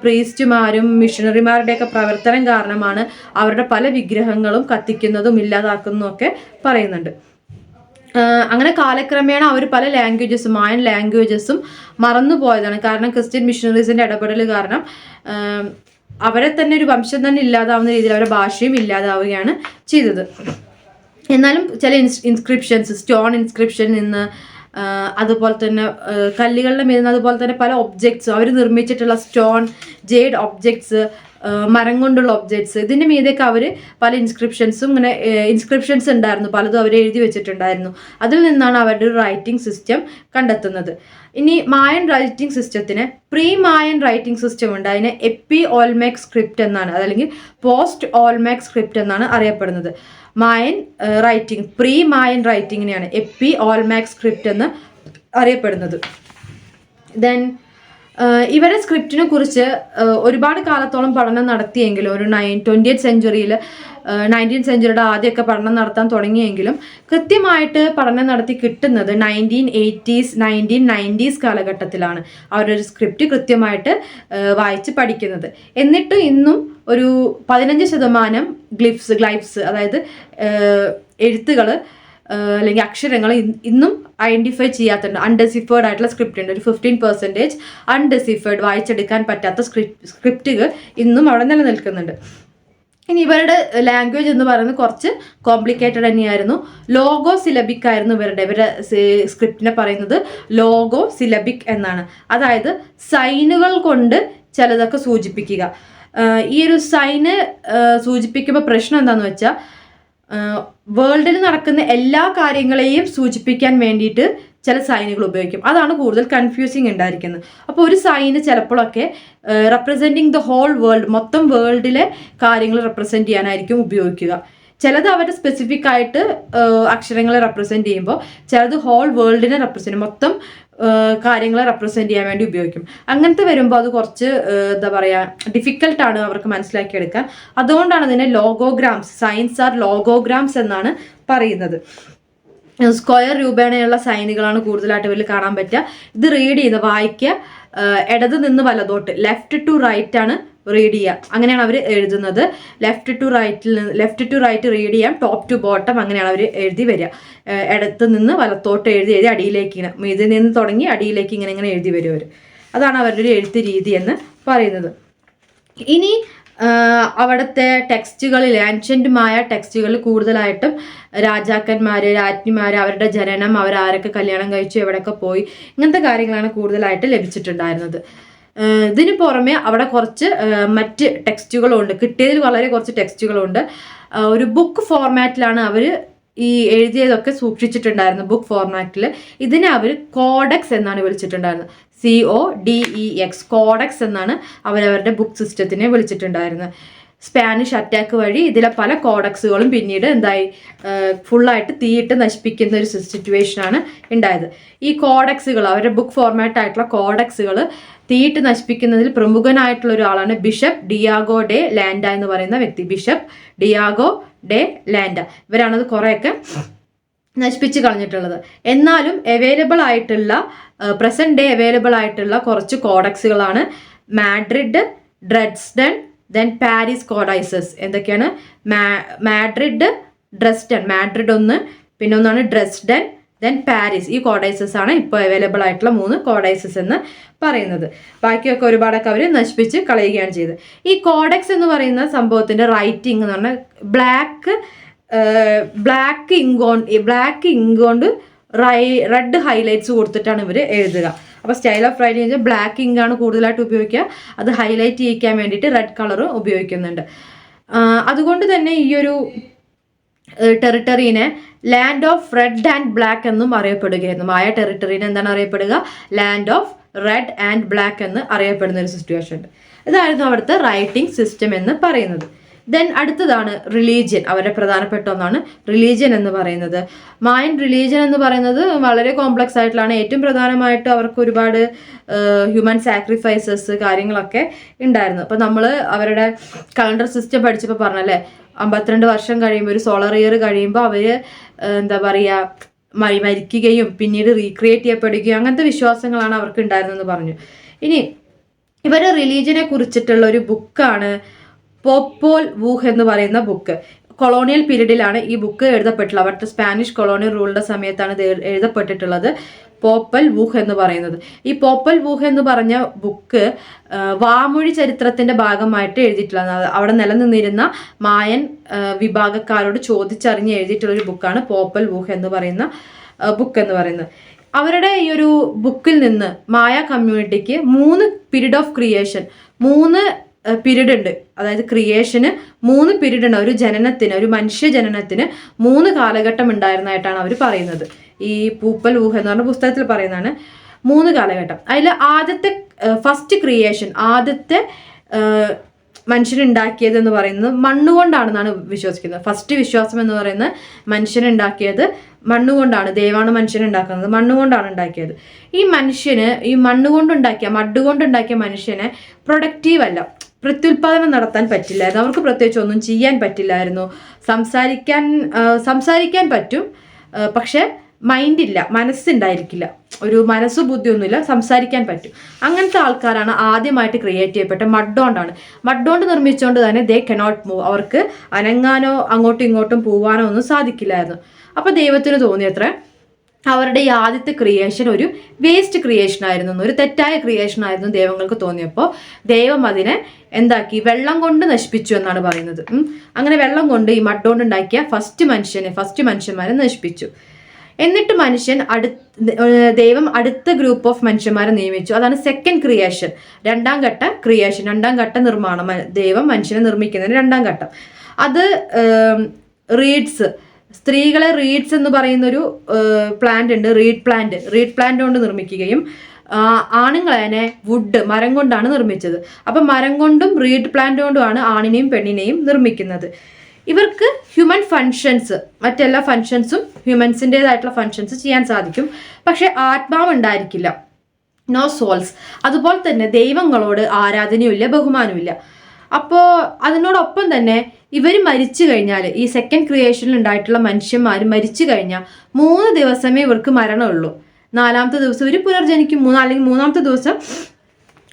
പ്രീസ്റ്റുമാരും മിഷണറിമാരുടെയൊക്കെ പ്രവർത്തനം കാരണമാണ് അവരുടെ പല വിഗ്രഹങ്ങളും കത്തിക്കുന്നതും ഇല്ലാതാക്കുന്നതും ഒക്കെ പറയുന്നുണ്ട്. അങ്ങനെ കാലക്രമേണ അവർ പല മായൻ ലാംഗ്വേജസും മറന്നുപോയതാണ്. കാരണം ക്രിസ്ത്യൻ മിഷണറീസിൻ്റെ ഇടപെടൽ കാരണം അവരെ തന്നെ ഒരു വംശം തന്നെ ഇല്ലാതാവുന്ന രീതിയിൽ അവരുടെ ഭാഷയും ഇല്ലാതാവുകയാണ് ചെയ്തത്. എന്നാലും ചില ഇൻസ്ക്രിപ്ഷൻസ്, സ്റ്റോൺ ഇൻസ്ക്രിപ്ഷനിൽ നിന്ന്, അതുപോലെ തന്നെ കല്ലുകളുടെ മേൽ നിന്ന്, അതുപോലെ തന്നെ പല ഒബ്ജക്ട്സും അവർ നിർമ്മിച്ചിട്ടുള്ള സ്റ്റോൺ ജേഡ് ഒബ്ജക്ട്സ് മരം കൊണ്ടുള്ള ഒബ്ജക്ട്സ്, ഇതിൻ്റെ മീതെയൊക്കെ അവർ പല ഇൻസ്ക്രിപ്ഷൻസ് ഉണ്ടായിരുന്നു, പലതും അവർ എഴുതി വെച്ചിട്ടുണ്ടായിരുന്നു. അതിൽ നിന്നാണ് അവരുടെ ഒരു റൈറ്റിംഗ് സിസ്റ്റം കണ്ടെത്തുന്നത്. ഇനി മായൻ റൈറ്റിംഗ് സിസ്റ്റത്തിന് പ്രീ മായൻ റൈറ്റിംഗ് സിസ്റ്റം ഉണ്ട്. അതിനെ എപ്പി ഓൾമെക് സ്ക്രിപ്റ്റ് എന്നാണ്, അതല്ലെങ്കിൽ പോസ്റ്റ് ഓൾമെക് സ്ക്രിപ്റ്റ് എന്നാണ് അറിയപ്പെടുന്നത്. മായൻ റൈറ്റിംഗ്, പ്രീ മായൻ റൈറ്റിങ്ങിനെയാണ് എപ്പി ഓൾമെക് സ്ക്രിപ്റ്റ് എന്ന് അറിയപ്പെടുന്നത്. ദെൻ ഇവരുടെ സ്ക്രിപ്റ്റിനെ കുറിച്ച് ഒരുപാട് കാലത്തോളം പഠനം നടത്തിയെങ്കിലും, ഒരു 20th സെഞ്ച്വറിയിൽ 19th സെഞ്ച്വറിയുടെ ആദ്യമൊക്കെ പഠനം നടത്താൻ തുടങ്ങിയെങ്കിലും കൃത്യമായിട്ട് പഠനം നടത്തി കിട്ടുന്നത് 1980s 1990s കാലഘട്ടത്തിലാണ് അവരൊരു സ്ക്രിപ്റ്റ് കൃത്യമായിട്ട് വായിച്ച് പഠിക്കുന്നത്. എന്നിട്ട് ഇന്നും ഒരു 15% ഗ്ലൈഫ്സ് അതായത് എഴുത്തുകൾ അല്ലെങ്കിൽ അക്ഷരങ്ങൾ ഇന്നും ഐഡൻറ്റിഫൈ ചെയ്യാത്തുണ്ട്. അൺഡെസിഫേർഡ് ആയിട്ടുള്ള സ്ക്രിപ്റ്റ് ഉണ്ട്. ഒരു 15% അൺഡെസിഫേർഡ്, വായിച്ചെടുക്കാൻ പറ്റാത്ത സ്ക്രിപ്റ്റുകൾ ഇന്നും അവിടെ നിലനിൽക്കുന്നുണ്ട്. ഇനി ഇവരുടെ ലാംഗ്വേജ് എന്ന് പറയുന്നത് കുറച്ച് കോംപ്ലിക്കേറ്റഡ് തന്നെയായിരുന്നു. ലോഗോ സിലബിക് ആയിരുന്നു ഇവരുടെ സ്ക്രിപ്റ്റിനെ പറയുന്നത് ലോഗോ സിലബിക് എന്നാണ്. അതായത് സൈനുകൾ കൊണ്ട് ചിലതൊക്കെ സൂചിപ്പിക്കുക. ഈ ഒരു സൈന് സൂചിപ്പിക്കുമ്പോൾ പ്രശ്നം എന്താണെന്ന് വെച്ചാൽ വേൾഡിൽ നടക്കുന്ന എല്ലാ കാര്യങ്ങളെയും സൂചിപ്പിക്കാൻ വേണ്ടിയിട്ട് ചില സൈനുകൾ ഉപയോഗിക്കും. അതാണ് കൂടുതൽ കൺഫ്യൂസിങ് ഉണ്ടായിരിക്കുന്നത്. അപ്പോൾ ഒരു സൈന് ചിലപ്പോഴൊക്കെ റെപ്രസെൻറ്റിങ് ദ ഹോൾ വേൾഡ്, മൊത്തം വേൾഡിലെ കാര്യങ്ങൾ റെപ്രസെൻറ്റ് ചെയ്യാനായിരിക്കും ഉപയോഗിക്കുക. ചിലത് അവരുടെ സ്പെസിഫിക് ആയിട്ട് അക്ഷരങ്ങളെ റെപ്രസെൻറ്റ് ചെയ്യുമ്പോൾ ചിലത് ഹോൾ വേൾഡിനെ റെപ്രസെൻറ്റ്, മൊത്തം കാര്യങ്ങളെ റെപ്രസെൻറ്റ് ചെയ്യാൻ വേണ്ടി ഉപയോഗിക്കും. അങ്ങനത്തെ വരുമ്പോൾ അത് കുറച്ച് എന്താ പറയുക ഡിഫിക്കൽട്ടാണ് അവർക്ക് മനസ്സിലാക്കിയെടുക്കാൻ. അതുകൊണ്ടാണ് അതിനെ ലോഗോഗ്രാംസ്, സൈൻസ് ആർ ലോഗോഗ്രാംസ് എന്നാണ് പറയുന്നത്. സ്ക്വയർ രൂപേണയുള്ള സൈനുകളാണ് കൂടുതലായിട്ട് ഇവരിൽ കാണാൻ പറ്റുക. ഇത് റീഡ് ചെയ്യുന്ന വായിക്കുക ഇടത് നിന്ന് വലതോട്ട്, ലെഫ്റ്റ് ടു റൈറ്റ് ആണ് റീഡ് ചെയ്യുക. അങ്ങനെയാണ് അവർ എഴുതുന്നത്. ലെഫ്റ്റ് ടു റൈറ്റ് റീഡ് ചെയ്യാം, ടോപ്പ് ടു ബോട്ടം അങ്ങനെയാണ് അവർ എഴുതി വരിക. ഇടത്ത് നിന്ന് വലത്തോട്ട് എഴുതി അടിയിലേക്ക് ഇങ്ങനെ, ഇതിൽ നിന്ന് തുടങ്ങി അടിയിലേക്ക് ഇങ്ങനെ എഴുതി വരും അവർ. അതാണ് അവരുടെ ഒരു എഴുത്ത് രീതി എന്ന് പറയുന്നത്. ഇനി അവിടുത്തെ ടെക്സ്റ്റുകളിൽ, ആൻഷ്യൻ്റുമായ ടെക്സ്റ്റുകളിൽ കൂടുതലായിട്ടും രാജാക്കന്മാർ, രാജ്ഞിമാർ, അവരുടെ ജനനം, അവരാരൊക്കെ കല്യാണം കഴിച്ചു, എവിടെയൊക്കെ പോയി, ഇങ്ങനത്തെ കാര്യങ്ങളാണ് കൂടുതലായിട്ട് ലഭിച്ചിട്ടുണ്ടായിരുന്നത്. ഇതിന് പുറമെ അവിടെ കുറച്ച് മറ്റ് ടെക്സ്റ്റുകളുണ്ട്, കിട്ടിയതിൽ വളരെ കുറച്ച് ടെക്സ്റ്റുകളുണ്ട്. ഒരു ബുക്ക് ഫോർമാറ്റിലാണ് അവർ ഈ എഴുതിയതൊക്കെ സൂക്ഷിച്ചിട്ടുണ്ടായിരുന്നു, ബുക്ക് ഫോർമാറ്റിൽ. ഇതിനെ അവർ കോഡെക്സ് എന്നാണ് വിളിച്ചിട്ടുണ്ടായിരുന്നത്. CODEX, കോഡെക്സ് എന്നാണ് അവരവരുടെ ബുക്ക് സിസ്റ്റത്തിനെ വിളിച്ചിട്ടുണ്ടായിരുന്നത്. സ്പാനിഷ് അറ്റാക്ക് വഴി ഇതിലെ പല കോഡക്സുകളും പിന്നീട് എന്തായി ഫുള്ളായിട്ട് തീയിട്ട് നശിപ്പിക്കുന്ന ഒരു സിറ്റുവേഷനാണ് ഉണ്ടായത്. ഈ കോഡക്സുകൾ, അവരുടെ ബുക്ക് ഫോർമാറ്റ് ആയിട്ടുള്ള കോഡക്സുകൾ തീയിട്ട് നശിപ്പിക്കുന്നതിൽ പ്രമുഖനായിട്ടുള്ള ഒരാളാണ് ബിഷപ്പ് ഡിയാഗോ ഡെ ലാൻഡ എന്ന് പറയുന്ന വ്യക്തി. ബിഷപ്പ് ഡിയാഗോ ഡെ ലാൻഡ. ഇവരാണത് കുറേയൊക്കെ നശിപ്പിച്ച് കളഞ്ഞിട്ടുള്ളത്. എന്നാലും പ്രസന്റ് ഡേ അവൈലബിൾ ആയിട്ടുള്ള കുറച്ച് കോഡക്സുകളാണ് മാഡ്രിഡ്, ഡ്രെസ്ഡൻ, ദെൻ പാരീസ് കോഡൈസസ്. എന്തൊക്കെയാണ്? മാഡ്രിഡ്, ഡ്രെസ്ഡൻ, മാഡ്രിഡ് ഒന്ന്, പിന്നെ ഒന്നാണ് ഡ്രെസ്ഡൻ, ദെൻ പാരീസ്. ഈ കോഡൈസസ് ആണ് ഇപ്പോൾ അവൈലബിൾ ആയിട്ടുള്ള 3 കോഡൈസസ് എന്ന് പറയുന്നത്. ബാക്കിയൊക്കെ ഒരുപാടൊക്കെ അവർ നശിപ്പിച്ച് കളയുകയാണ് ചെയ്തത്. ഈ കോഡെക്സ് എന്ന് പറയുന്ന സംഭവത്തിൻ്റെ റൈറ്റിംഗ് എന്ന് പറഞ്ഞാൽ ബ്ലാക്ക് ഇങ്ക് കൊണ്ട് റെഡ് ഹൈലൈറ്റ്സ് കൊടുത്തിട്ടാണ് ഇവർ എഴുതുക. അപ്പോൾ സ്റ്റൈൽ ഓഫ് റൈറ്റിംഗ് വെച്ചാൽ ബ്ലാക്ക് ഇങ്ക് ആണ് കൂടുതലായിട്ട് ഉപയോഗിക്കുക. അത് ഹൈലൈറ്റ് ചെയ്യിക്കാൻ വേണ്ടിയിട്ട് റെഡ് കളർ ഉപയോഗിക്കുന്നുണ്ട്. അതുകൊണ്ട് തന്നെ ഈ ഒരു ടെറിട്ടറീനെ land of red and black എന്നും അറിയപ്പെടുകയായിരുന്നു. മായ ടെറിട്ടറീനെ എന്താണ് അറിയപ്പെടുക? Land of red and black എന്ന് അറിയപ്പെടുന്ന ഒരു സിറ്റുവേഷൻ ഉണ്ട്. ഇതായിരുന്നു അവിടുത്തെ റൈറ്റിംഗ് സിസ്റ്റം എന്ന് പറയുന്നത്. ദെൻ അടുത്തതാണ് റിലീജിയൻ. അവരുടെ പ്രധാനപ്പെട്ട ഒന്നാണ് റിലീജിയൻ എന്ന് പറയുന്നത്. മായൻ റിലീജിയൻ എന്ന് പറയുന്നത് വളരെ കോംപ്ലക്സ് ആയിട്ടുള്ളതാണ്. ഏറ്റവും പ്രധാനമായിട്ട് അവർക്ക് ഒരുപാട് ഹ്യൂമൻ സാക്രിഫൈസസ് കാര്യങ്ങളൊക്കെ ഉണ്ടായിരുന്നു. അപ്പോൾ നമ്മൾ അവരുടെ കലണ്ടർ സിസ്റ്റം പഠിച്ചപ്പോൾ പറഞ്ഞല്ലേ, 52 വർഷം കഴിയുമ്പോൾ, ഒരു സോളർ ഇയർ കഴിയുമ്പോൾ അവർ എന്താ പറയുക മരിക്കുകയും പിന്നീട് റീക്രിയേറ്റ് ചെയ്യപ്പെടുകയും അങ്ങനത്തെ വിശ്വാസങ്ങളാണ് അവർക്ക് ഉണ്ടായിരുന്നെന്ന് പറഞ്ഞു. ഇനി ഇവരുടെ റിലീജിയനെ കുറിച്ചിട്ടുള്ള ഒരു ബുക്കാണ് പോപ്പോൽ വൂഹ് എന്ന് പറയുന്ന ബുക്ക്. കൊളോണിയൽ പീരീഡിലാണ് ഈ ബുക്ക് എഴുതപ്പെട്ടുള്ളത്. അവിടുത്തെ സ്പാനിഷ് കൊളോണിയൽ റൂളിൻ്റെ സമയത്താണ് ഇത് എഴുതപ്പെട്ടിട്ടുള്ളത്. പോപ്പൽ വൂഹ് എന്ന് പറയുന്നത്. ഈ പോപ്പൽ വൂഹ് എന്ന് പറഞ്ഞ ബുക്ക് വാമൊഴി ചരിത്രത്തിൻ്റെ ഭാഗമായിട്ട് എഴുതിയിട്ടുള്ളത്. അവിടെ നിലനിന്നിരുന്ന മായൻ വിഭാഗക്കാരോട് ചോദിച്ചറിഞ്ഞ് എഴുതിയിട്ടുള്ളൊരു ബുക്കാണ് പോപ്പൽ വൂഹ് എന്ന് പറയുന്ന ബുക്ക് എന്ന് പറയുന്നത്. അവരുടെ ഈ ഒരു ബുക്കിൽ നിന്ന് മായ കമ്മ്യൂണിറ്റിക്ക് 3 പീരീഡ് ഓഫ് ക്രിയേഷൻ, 3 പീരീഡ് ഉണ്ട്. അതായത് ക്രിയേഷന് 3 പീരീഡ് ഉണ്ട്. ഒരു ജനനത്തിന്, ഒരു മനുഷ്യ ജനനത്തിന് 3 കാലഘട്ടം ഉണ്ടായിരുന്നതായിട്ടാണ് അവർ പറയുന്നത്. ഈ പൂപ്പൽ ഊഹ എന്ന് പറഞ്ഞ പുസ്തകത്തിൽ പറയുന്നതാണ് 3 കാലഘട്ടം. അതിൽ ആദ്യത്തെ ഫസ്റ്റ് ക്രിയേഷൻ, ആദ്യത്തെ മനുഷ്യനുണ്ടാക്കിയത് എന്ന് പറയുന്നത് മണ്ണുകൊണ്ടാണെന്നാണ് വിശ്വസിക്കുന്നത്. ഫസ്റ്റ് വിശ്വാസം എന്ന് പറയുന്നത് മനുഷ്യനുണ്ടാക്കിയത് മണ്ണുകൊണ്ടാണ്. ദൈവമാണ് മനുഷ്യനുണ്ടാക്കുന്നത്, മണ്ണുകൊണ്ടാണ് ഉണ്ടാക്കിയത്. ഈ മനുഷ്യന് ഈ മഡ്ഡുകൊണ്ടുണ്ടാക്കിയ മനുഷ്യനെ പ്രൊഡക്റ്റീവ് അല്ല, പ്രത്യുൽപാദനം നടത്താൻ പറ്റില്ലായിരുന്നു. അവർക്ക് പ്രത്യേകിച്ച് ഒന്നും ചെയ്യാൻ പറ്റില്ലായിരുന്നു. സംസാരിക്കാൻ പറ്റും, പക്ഷെ മൈൻഡില്ല, മനസ്സുണ്ടായിരിക്കില്ല, ഒരു മനസ്സു ബുദ്ധിയൊന്നുമില്ല, സംസാരിക്കാൻ പറ്റും. അങ്ങനത്തെ ആൾക്കാരാണ് ആദ്യമായിട്ട് ക്രിയേറ്റ് ചെയ്യപ്പെട്ട മഡ്ഡോണ്ട് നിർമ്മിച്ചുകൊണ്ട് തന്നെ ദേ കനോട്ട് മൂവ്. അവർക്ക് അനങ്ങാനോ അങ്ങോട്ടും ഇങ്ങോട്ടും പോവാനോ ഒന്നും സാധിക്കില്ലായിരുന്നു. അപ്പോൾ ദൈവത്തിന് തോന്നിയത്ര അവരുടെ ഈ ആദ്യത്തെ ക്രിയേഷൻ ഒരു വേസ്റ്റ് ക്രിയേഷൻ ആയിരുന്നു, ഒരു തെറ്റായ ക്രിയേഷൻ ആയിരുന്നു ദൈവങ്ങൾക്ക് തോന്നിയപ്പോൾ ദൈവം അതിനെ എന്താക്കി, വെള്ളം കൊണ്ട് നശിപ്പിച്ചു എന്നാണ് പറയുന്നത്. അങ്ങനെ വെള്ളം കൊണ്ട് ഈ മഡ്ഡോണ്ടുണ്ടാക്കിയ ഫസ്റ്റ് മനുഷ്യന്മാരെ നശിപ്പിച്ചു. എന്നിട്ട് ദൈവം അടുത്ത ഗ്രൂപ്പ് ഓഫ് മനുഷ്യന്മാരെ നിയമിച്ചു. അതാണ് സെക്കൻഡ് ക്രിയേഷൻ, രണ്ടാം ഘട്ട നിർമ്മാണം. ദൈവം മനുഷ്യനെ നിർമ്മിക്കുന്നതിന് രണ്ടാം ഘട്ടം. അത് റീഡ്സ്, സ്ത്രീകളെ റീഡ്സ് എന്ന് പറയുന്നൊരു പ്ലാന്റ് ഉണ്ട്, റീഡ് പ്ലാന്റ് കൊണ്ട് നിർമ്മിക്കുകയും ആണുങ്ങളെ വുഡ്, മരം കൊണ്ടാണ് നിർമ്മിച്ചത്. അപ്പം മരം കൊണ്ടും റീഡ് പ്ലാന്റ് കൊണ്ടുമാണ് ആണിനെയും പെണ്ണിനെയും നിർമ്മിക്കുന്നത്. ഇവർക്ക് ഹ്യൂമൻ ഫങ്ഷൻസ്, മറ്റെല്ലാ ഫങ്ഷൻസും ഹ്യൂമൻസിൻ്റെതായിട്ടുള്ള ഫങ്ഷൻസ് ചെയ്യാൻ സാധിക്കും, പക്ഷെ ആത്മാവ് ഉണ്ടായിരിക്കില്ല, നോ സോൾസ്. അതുപോലെ തന്നെ ദൈവങ്ങളോട് ആരാധനയുമില്ല, ബഹുമാനമില്ല. അപ്പോൾ അതിനോടൊപ്പം തന്നെ ഇവർ മരിച്ചു കഴിഞ്ഞാൽ, ഈ സെക്കൻഡ് ക്രിയേഷനിൽ ഉണ്ടായിട്ടുള്ള മനുഷ്യന്മാർ മരിച്ചു കഴിഞ്ഞാൽ 3 ദിവസമേ ഇവർക്ക് മരണമുള്ളൂ. 4ാമത്തെ ദിവസം ഇവർ പുനർജനിക്കും, അല്ലെങ്കിൽ 3ാമത്തെ ദിവസം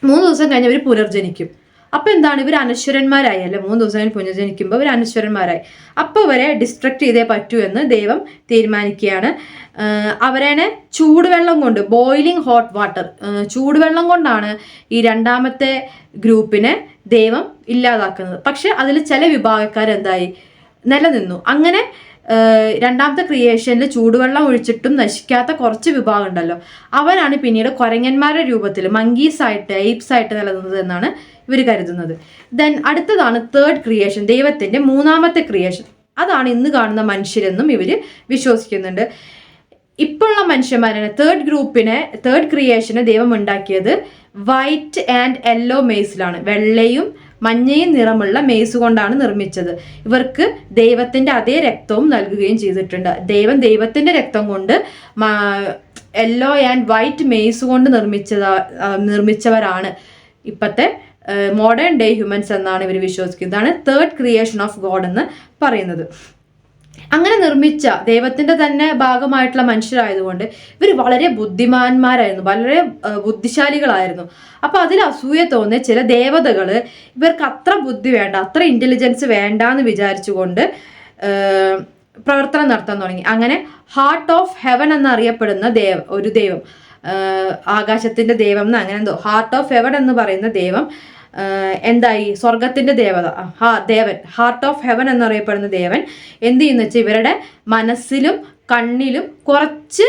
3 ദിവസം കഴിഞ്ഞ് ഇവർ പുനർജനിക്കും. അപ്പോൾ എന്താണ്, ഇവർ അനശ്വരന്മാരായി, അല്ലെ 3 ദിവസം പുനർജനിക്കുമ്പോൾ ഇവർ അനശ്വരന്മാരായി. അപ്പോൾ ഇവരെ ഡിസ്ട്രക്ട് ചെയ്തേ പറ്റൂ എന്ന് ദൈവം തീരുമാനിക്കുകയാണ്. അവരെ ചൂടുവെള്ളം കൊണ്ട്, ബോയിലിംഗ് ഹോട്ട് വാട്ടർ, ചൂടുവെള്ളം കൊണ്ടാണ് ഈ രണ്ടാമത്തെ ഗ്രൂപ്പിനെ ദൈവം ഇല്ലാതാക്കുന്നത്. പക്ഷെ അതിൽ ചില വിഭാഗക്കാർ എന്തായി, നിലനിന്നു. അങ്ങനെ രണ്ടാമത്തെ ക്രിയേഷനിൽ ചൂടുവെള്ളം ഒഴിച്ചിട്ടും നശിക്കാത്ത കുറച്ച് വിഭാഗം ഉണ്ടല്ലോ, അവരാണ് പിന്നീട് കുരങ്ങന്മാരുടെ രൂപത്തിൽ മങ്കീസ് ആയിട്ട്, എയ്പ്സ് ആയിട്ട് നിലനിന്നത് എന്നാണ് ഇവർ കരുതുന്നത്. ദെൻ അടുത്തതാണ് തേർഡ് ക്രിയേഷൻ, ദൈവത്തിൻ്റെ 3ാമത്തെ ക്രിയേഷൻ. അതാണ് ഇന്ന് കാണുന്ന മനുഷ്യരെന്നും ഇവർ വിശ്വസിക്കുന്നുണ്ട്. ഇപ്പോഴുള്ള മനുഷ്യന്മാരാണ് തേർഡ് ക്രിയേഷനെ ദൈവം ഉണ്ടാക്കിയത് വൈറ്റ് ആൻഡ് യെല്ലോ മെയ്സിലാണ്. വെള്ളയും മഞ്ഞയും നിറമുള്ള മെയ്സ് കൊണ്ടാണ് നിർമ്മിച്ചത്. ഇവർക്ക് ദൈവത്തിൻ്റെ അതേ രക്തവും നൽകുകയും ചെയ്തിട്ടുണ്ട്. ദൈവത്തിൻ്റെ രക്തം കൊണ്ട് യെല്ലോ ആൻഡ് വൈറ്റ് മെയ്സ് കൊണ്ട് നിർമ്മിച്ചവരാണ് ഇപ്പോഴത്തെ മോഡേൺ ഡേ ഹ്യൂമൻസ് എന്നാണ് ഇവർ വിശ്വസിക്കുന്നത്. ഇതാണ് തേർഡ് ക്രിയേഷൻ ഓഫ് ഗോഡ് എന്ന് പറയുന്നത്. അങ്ങനെ നിർമ്മിച്ച ദൈവത്തിൻ്റെ തന്നെ ഭാഗമായിട്ടുള്ള മനുഷ്യരായതുകൊണ്ട് ഇവർ വളരെ ബുദ്ധിമാന്മാരായിരുന്നു, വളരെ ബുദ്ധിശാലികളായിരുന്നു. അപ്പോൾ അതിൽ അസൂയ തോന്നിയ ചില ദേവതകൾ ഇവർക്ക് അത്ര ബുദ്ധി വേണ്ട, അത്ര ഇൻ്റലിജൻസ് വേണ്ട എന്ന് വിചാരിച്ചുകൊണ്ട് പ്രവർത്തനം നടത്താൻ തുടങ്ങി. അങ്ങനെ ഹാർട്ട് ഓഫ് ഹെവൻ എന്നറിയപ്പെടുന്ന ഒരു ദൈവം, ആകാശത്തിൻ്റെ ദൈവം എന്ന് അങ്ങനെ എന്തോ, ഹാർട്ട് ഓഫ് ഹെവൻ എന്ന് പറയുന്ന ദൈവം എന്തായി, സ്വർഗത്തിൻ്റെ ദേവൻ, ഹാർട്ട് ഓഫ് ഹെവൻ എന്നറിയപ്പെടുന്ന ദേവൻ എന്ത് ചെയ്യുന്ന വെച്ചാൽ ഇവരുടെ മനസ്സിലും കണ്ണിലും കുറച്ച്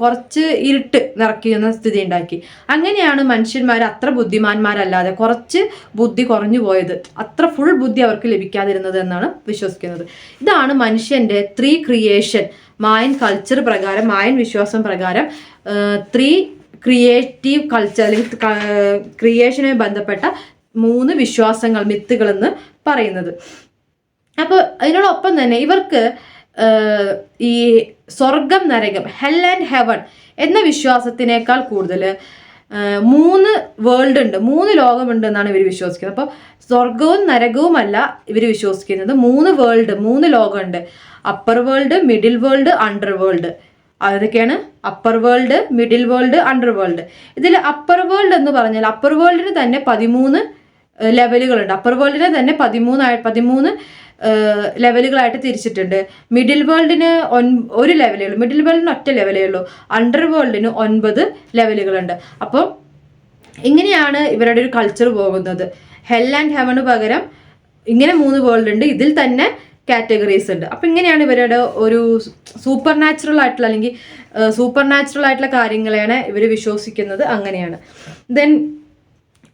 കുറച്ച് ഇരുട്ട് നിറയ്ക്കുന്ന സ്ഥിതി ഉണ്ടാക്കി. അങ്ങനെയാണ് മനുഷ്യന്മാർ അത്ര ബുദ്ധിമാന്മാരല്ലാതെ കുറച്ച് ബുദ്ധി കുറഞ്ഞു പോയത്, അത്ര ഫുൾ ബുദ്ധി അവർക്ക് ലഭിക്കാതിരുന്നത് എന്നാണ് വിശ്വസിക്കുന്നത്. ഇതാണ് മനുഷ്യൻ്റെ 3 ക്രിയേഷൻ, മായൻ കൾച്ചർ പ്രകാരം, മായൻ വിശ്വാസം പ്രകാരം 3 ക്രിയേറ്റീവ് കൾച്ചർ അല്ലെങ്കിൽ ക്രിയേഷനുമായി ബന്ധപ്പെട്ട 3 വിശ്വാസങ്ങൾ, മിത്തുകൾ എന്ന് പറയുന്നത്. അപ്പോൾ അതിനോടൊപ്പം തന്നെ ഇവർക്ക് ഈ സ്വർഗം നരകം, ഹെൽ ആൻഡ് ഹെവൻ എന്ന വിശ്വാസത്തിനേക്കാൾ കൂടുതൽ 3 വേൾഡ് ഉണ്ട്, 3 ലോകമുണ്ട് എന്നാണ് ഇവർ വിശ്വസിക്കുന്നത്. അപ്പോൾ സ്വർഗവും നരകവുമല്ല ഇവർ വിശ്വസിക്കുന്നത്, 3 വേൾഡ്, 3 ലോകമുണ്ട്. Upper world, middle world, under world. അതൊക്കെയാണ് upper world, middle world, under world. ഇതിൽ അപ്പർ വേൾഡ് എന്ന് പറഞ്ഞാൽ അപ്പർ വേൾഡിന് തന്നെ 13 ലെവലുകളുണ്ട്. അപ്പർ വേൾഡിനെ തന്നെ 13 ലെവലുകളായിട്ട് തിരിച്ചിട്ടുണ്ട്. മിഡിൽ വേൾഡിന് 1 ലെവലേ ഉള്ളൂ, മിഡിൽ വേൾഡിന് 1 ലെവലേ ഉള്ളൂ. അണ്ടർ വേൾഡിന് 9 ലെവലുകളുണ്ട്. അപ്പോൾ ഇങ്ങനെയാണ് ഇവരുടെ ഒരു കൾച്ചർ പോകുന്നത്. ഹെൽ ആൻഡ് ഹെവന് പകരം ഇങ്ങനെ 3 വേൾഡ് ഉണ്ട്, ഇതിൽ തന്നെ കാറ്റഗറീസ് ഉണ്ട്. അപ്പം ഇങ്ങനെയാണ് ഇവരുടെ ഒരു സൂപ്പർ നാച്ചുറൽ ആയിട്ടുള്ള കാര്യങ്ങളെയാണ് ഇവർ വിശ്വസിക്കുന്നത്. അങ്ങനെയാണ്. ദെൻ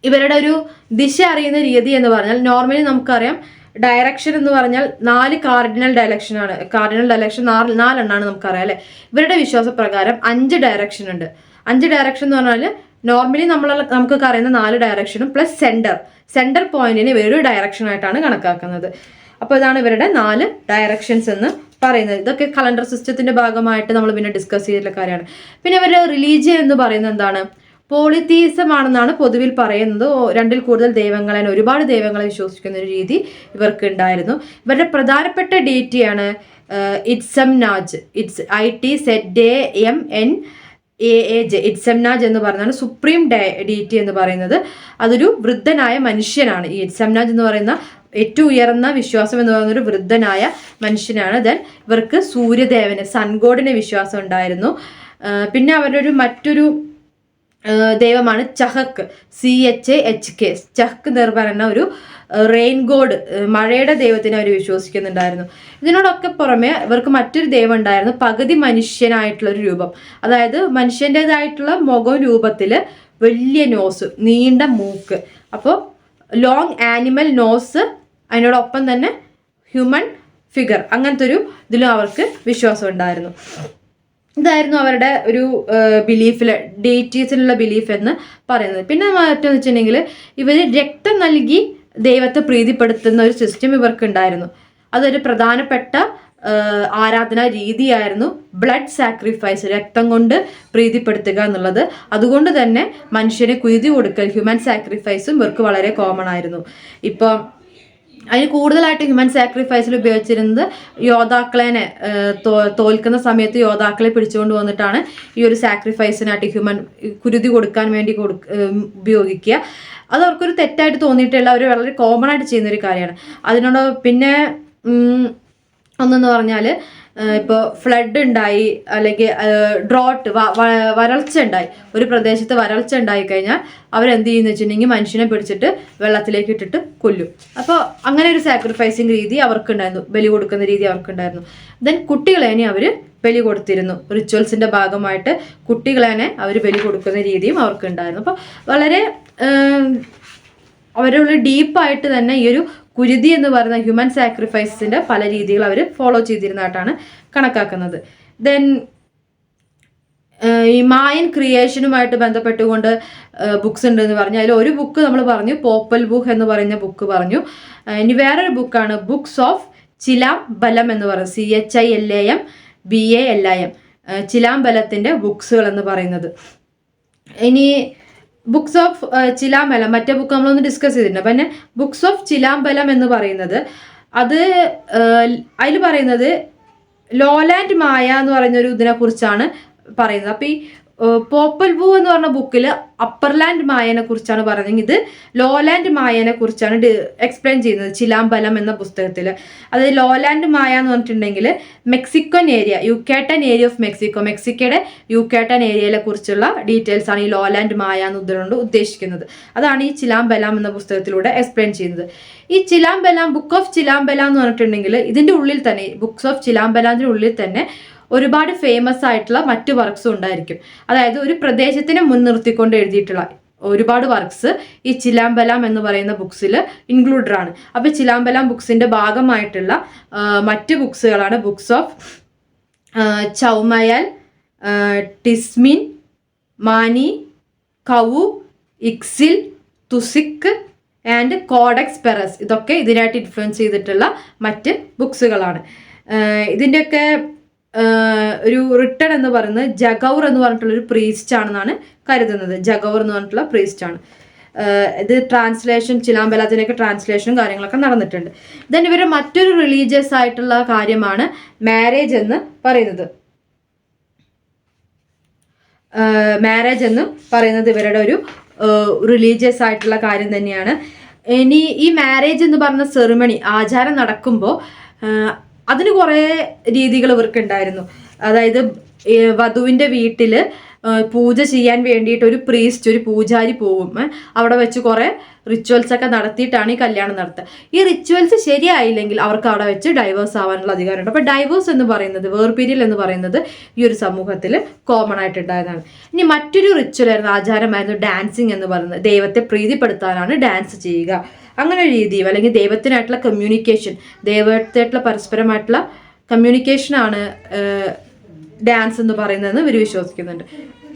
ഇവരുടെ ഒരു ദിശ അറിയുന്ന രീതി എന്ന് പറഞ്ഞാൽ നോർമലി നമുക്കറിയാം ഡയറക്ഷൻ എന്ന് പറഞ്ഞാൽ 4 കാർഡിനൽ ഡയറക്ഷനാണ്. കാർഡിനൽ ഡയറക്ഷൻ 4 നമുക്കറിയാം അല്ലെ. ഇവരുടെ വിശ്വാസപ്രകാരം 5 ഡയറക്ഷൻ ഉണ്ട്. 5 ഡയറക്ഷൻ എന്ന് പറഞ്ഞാൽ നോർമലി നമുക്കൊക്കെ അറിയുന്ന 4 ഡയറക്ഷനും പ്ലസ് സെന്റർ പോയിന്റിന് ഒരു ഡയറക്ഷൻ ആയിട്ടാണ് കണക്കാക്കുന്നത്. അപ്പോൾ ഇതാണ് ഇവരുടെ 4 ഡയറക്ഷൻസ് എന്ന് പറയുന്നത്. ഇതൊക്കെ കലണ്ടർ സിസ്റ്റത്തിന്റെ ഭാഗമായിട്ട് നമ്മൾ പിന്നെ ഡിസ്കസ് ചെയ്തിട്ടുള്ള കാര്യമാണ്. പിന്നെ ഇവരുടെ റിലീജിയൻ എന്ന് പറയുന്നത് എന്താണ്? പോളിതീസം ആണെന്നാണ് പൊതുവിൽ പറയുന്നത്. 2ൽ കൂടുതൽ ദൈവങ്ങളെ, ഒരുപാട് ദൈവങ്ങളെ വിശ്വസിക്കുന്ന ഒരു രീതി ഇവർക്ക് ഉണ്ടായിരുന്നു. ഇവരുടെ പ്രധാനപ്പെട്ട ഡേറ്റിയാണ് ഇറ്റ്സംനാജ്. ITZAMNAAJ. ഇറ്റ്സംനാജ് എന്ന് പറയുന്നതാണ് സുപ്രീം ഡീറ്റി എന്ന് പറയുന്നത്. അതൊരു വൃദ്ധനായ മനുഷ്യനാണ്. ഈ ഇറ്റ്സംനാജ് എന്ന് പറയുന്ന ഏറ്റവും ഉയർന്ന വിശ്വാസം എന്ന് പറയുന്ന ഒരു വൃദ്ധനായ മനുഷ്യനാണ്. ദെൻ ഇവർക്ക് സൂര്യദേവന്, സൺഗോഡിനെ വിശ്വാസം ഉണ്ടായിരുന്നു. പിന്നെ അവരുടെ മറ്റൊരു ദൈവമാണ് ചഹക്ക്, CHAHK. ചഹക്ക് എന്ന് പറയുന്ന ഒരു റെയിൻ ഗോഡ്, മഴയുടെ ദൈവത്തിനെ അവർ വിശ്വസിക്കുന്നുണ്ടായിരുന്നു. ഇതിനോടൊക്കെ പുറമെ ഇവർക്ക് മറ്റൊരു ദൈവം ഉണ്ടായിരുന്നു, പകുതി മനുഷ്യനായിട്ടുള്ള ഒരു രൂപം. അതായത് മനുഷ്യൻ്റെതായിട്ടുള്ള മുഖം രൂപത്തിൽ വലിയ നോസ്, നീണ്ട മൂക്ക്. അപ്പോൾ ലോങ് ആനിമൽ നോസ്, അതിനോടൊപ്പം തന്നെ ഹ്യൂമൻ ഫിഗർ, അങ്ങനത്തെ ഒരു ഇതിലും അവർക്ക് വിശ്വാസം ഉണ്ടായിരുന്നു. ഇതായിരുന്നു അവരുടെ ഒരു ബിലീഫില്, ഡേറ്റീസിലുള്ള ബിലീഫ് എന്ന് പറയുന്നത്. പിന്നെ മറ്റൊന്ന് വെച്ചിട്ടുണ്ടെങ്കിൽ ഇവർ രക്തം നൽകി ദൈവത്തെ പ്രീതിപ്പെടുത്തുന്ന ഒരു സിസ്റ്റം ഇവർക്ക് ഉണ്ടായിരുന്നു. അതൊരു പ്രധാനപ്പെട്ട ആരാധനാ രീതിയായിരുന്നു. ബ്ലഡ് സാക്രിഫൈസ്, രക്തം കൊണ്ട് പ്രീതിപ്പെടുത്തുക എന്നുള്ളത്. അതുകൊണ്ട് തന്നെ മനുഷ്യനെ കുരുതി കൊടുക്കൽ, ഹ്യൂമൻ സാക്രിഫൈസും ഇവർക്ക് വളരെ കോമൺ ആയിരുന്നു. ഇപ്പം അതിന് കൂടുതലായിട്ട് ഹ്യൂമൻ സാക്രിഫൈസിൽ ഉപയോഗിച്ചിരുന്നത് യോദ്ധാക്കളെ തോൽക്കുന്ന സമയത്ത് യോദ്ധാക്കളെ പിടിച്ചുകൊണ്ട് വന്നിട്ടാണ് ഈ ഒരു സാക്രിഫൈസിനായിട്ട് ഹ്യൂമൻ കുരുതി കൊടുക്കാൻ വേണ്ടി ഉപയോഗിക്കുക. അത് അവർക്കൊരു തെറ്റായിട്ട് തോന്നിയിട്ടില്ല, അവർ വളരെ കോമൺ ആയിട്ട് ചെയ്യുന്നൊരു കാര്യമാണ്. അതിനോട് പിന്നെ ഒന്നെന്ന് പറഞ്ഞാൽ ഇപ്പോൾ ഫ്ലഡ് ഉണ്ടായി, അല്ലെങ്കിൽ ഡ്രോട്ട്, വരൾച്ച ഉണ്ടായി, ഒരു പ്രദേശത്ത് വരൾച്ച ഉണ്ടായി കഴിഞ്ഞാൽ അവരെന്ത് ചെയ്യുന്ന വെച്ചിട്ടുണ്ടെങ്കിൽ മനുഷ്യനെ പിടിച്ചിട്ട് വെള്ളത്തിലേക്ക് ഇട്ടിട്ട് കൊല്ലും. അപ്പോൾ അങ്ങനെ ഒരു സാക്രിഫൈസിങ് രീതി അവർക്കുണ്ടായിരുന്നു, ബലി കൊടുക്കുന്ന രീതി അവർക്കുണ്ടായിരുന്നു. ദെൻ കുട്ടികളേനെ അവർ ബലി കൊടുത്തിരുന്നു. റിച്വൽസിൻ്റെ ഭാഗമായിട്ട് കുട്ടികളേനെ അവർ ബലി കൊടുക്കുന്ന രീതിയും അവർക്കുണ്ടായിരുന്നു. അപ്പോൾ വളരെ അവരുടെ ഡീപ്പായിട്ട് തന്നെ ഈ ഒരു കുരുതി എന്ന് പറയുന്ന ഹ്യൂമൻ സാക്രിഫൈസിൻ്റെ പല രീതികൾ അവർ ഫോളോ ചെയ്തിരുന്നതായിട്ടാണ് കണക്കാക്കുന്നത്. ദെൻ ഈ മായൻ ക്രിയേഷനുമായിട്ട് ബന്ധപ്പെട്ടുകൊണ്ട് ബുക്സ് ഉണ്ടെന്ന് പറഞ്ഞു. അതിൽ ഒരു ബുക്ക് നമ്മൾ പറഞ്ഞു, പോപ്പൽ ബുക്ക് എന്ന് പറയുന്ന ബുക്ക് പറഞ്ഞു. ഇനി വേറൊരു ബുക്കാണ് ബുക്സ് ഓഫ് ചിലാംബലം എന്ന് പറയുന്നത്, CHILAM ചിലാംബലത്തിൻ്റെ ബുക്സുകൾ എന്ന് പറയുന്നത്. ഇനി ബുക്സ് ഓഫ് ചിലാംബലം, മറ്റേ ബുക്ക് നമ്മളൊന്ന് ഡിസ്കസ് ചെയ്തിട്ടുണ്ട്. പിന്നെ ബുക്സ് ഓഫ് ചിലാംബലം എന്ന് പറയുന്നത് അത് അതിൽ പറയുന്നത് ലോലാൻഡ് മായ എന്ന് പറയുന്നൊരു ഇതിനെ കുറിച്ചാണ് പറയുന്നത്. അപ്പോൾ ഈ പോപ്പൽ വൂ എന്ന് പറഞ്ഞ ബുക്കിൽ അപ്പർലാൻഡ് മായനെ കുറിച്ചാണ് പറയുന്നത്. ഇത് ലോലാൻഡ് മായനെ കുറിച്ചാണ് എക്സ്പ്ലെയിൻ ചെയ്യുന്നത് ചിലാംബലം എന്ന പുസ്തകത്തിൽ. അത് ലോലാൻഡ് മായ എന്ന് പറഞ്ഞിട്ടുണ്ടെങ്കിൽ Mexican area, Yucatan area of Mexico, മെക്സിക്കോയുടെ യുക്കാട്ടൻ ഏരിയയിലെ കുറിച്ചുള്ള ഡീറ്റെയിൽസ് ആണ് ഈ ലോലാൻഡ് മായ എന്നതുകൊണ്ട് ഉദ്ദേശിക്കുന്നത്. അതാണ് ഈ ചിലാംബലം എന്ന പുസ്തകത്തിലൂടെ എക്സ്പ്ലെയിൻ ചെയ്യുന്നത്. ഈ ചിലാംബലം, ബുക്ക് ഓഫ് ചിലാംബലം എന്ന് പറഞ്ഞിട്ടുണ്ടെങ്കിൽ ഇതിൻ്റെ ഉള്ളിൽ തന്നെ, ബുക്സ് ഓഫ് ചിലാംബലത്തിൻ്റെ ഉള്ളിൽ തന്നെ ഒരുപാട് ഫേമസ് ആയിട്ടുള്ള മറ്റ് വർക്ക്സും ഉണ്ടായിരിക്കും. അതായത് ഒരു പ്രദേശത്തിനെ മുൻനിർത്തിക്കൊണ്ട് എഴുതിയിട്ടുള്ള ഒരുപാട് വർക്ക്സ് ഈ ചിലാംബലം എന്ന് പറയുന്ന ബുക്സിൽ ഇൻക്ലൂഡഡ് ആണ്. അപ്പോൾ ചിലാംബലം ബുക്സിൻ്റെ ഭാഗമായിട്ടുള്ള മറ്റ് ബുക്സുകളാണ് books of Chumayel, Tizimin, Mani, Kaua, Ixil, Tusik and codex Perez. ഇതൊക്കെ ഇതിനായിട്ട് ഇൻഫ്ലുവൻസ് ചെയ്തിട്ടുള്ള മറ്റ് ബുക്സുകളാണ്. ഇതിൻ്റെയൊക്കെ ഒരു റിട്ടൺ എന്ന് പറയുന്നത് ജഗൗർ എന്ന് പറഞ്ഞിട്ടുള്ളൊരു പ്രീസ്റ്റ് ആണെന്നാണ് കരുതുന്നത്. ജഗൗർ എന്ന് പറഞ്ഞിട്ടുള്ള പ്രീസ്റ്റ് ആണ്. ഇത് ട്രാൻസ്ലേഷൻ, ചിലാംബലത്തിനൊക്കെ ട്രാൻസ്ലേഷനും കാര്യങ്ങളൊക്കെ നടന്നിട്ടുണ്ട്. ദെൻ ഇവരുടെ മറ്റൊരു റിലീജിയസ് ആയിട്ടുള്ള കാര്യമാണ് മാരേജ് എന്ന് പറയുന്നത്. മാരേജ് എന്ന് പറയുന്നത് ഇവരുടെ ഒരു റിലീജിയസ് ആയിട്ടുള്ള കാര്യം തന്നെയാണ്. ഇനി ഈ മാരേജ് എന്ന് പറഞ്ഞ സെറിമണി, ആചാരം നടക്കുമ്പോൾ അതിന് കുറേ രീതികൾ ഇവർക്ക് ഉണ്ടായിരുന്നു. അതായത് വധുവിൻ്റെ വീട്ടിൽ പൂജ ചെയ്യാൻ വേണ്ടിയിട്ട് ഒരു പ്രീസ്റ്റ്, ഒരു പൂജാരി പോവും. അവിടെ വെച്ച് കുറേ റിച്വൽസ് ഒക്കെ നടത്തിയിട്ടാണ് ഈ കല്യാണം നടത്തുക. ഈ റിച്വൽസ് ശരിയായില്ലെങ്കിൽ അവർക്ക് അവിടെ വെച്ച് ഡൈവേഴ്സ് ആവാനുള്ള അധികാരമുണ്ട്. അപ്പോൾ ഡൈവേഴ്സ് എന്ന് പറയുന്നത്, വേർപിരിയൽ എന്ന് പറയുന്നത് ഈ ഒരു സമൂഹത്തിൽ കോമൺ ആയിട്ടുണ്ടായതാണ്. ഇനി മറ്റൊരു റിച്വലായിരുന്നു, ആചാരമായിരുന്നു ഡാൻസിങ് എന്ന് പറയുന്നത്. ദൈവത്തെ പ്രീതിപ്പെടുത്താനാണ് ഡാൻസ് ചെയ്യുക. അങ്ങനെ ഒരു രീതിയും, അല്ലെങ്കിൽ ദൈവത്തിനായിട്ടുള്ള കമ്മ്യൂണിക്കേഷൻ, ദൈവത്തായിട്ടുള്ള പരസ്പരമായിട്ടുള്ള കമ്മ്യൂണിക്കേഷനാണ് ഡാൻസ് എന്ന് പറയുന്നതെന്ന് ഇവർ വിശ്വസിക്കുന്നുണ്ട്.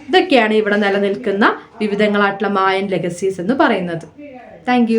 ഇതൊക്കെയാണ് ഇവിടെ നിലനിൽക്കുന്ന വിവിധങ്ങളായിട്ടുള്ള മായൻ ലെഗസീസ് എന്ന് പറയുന്നത്. താങ്ക്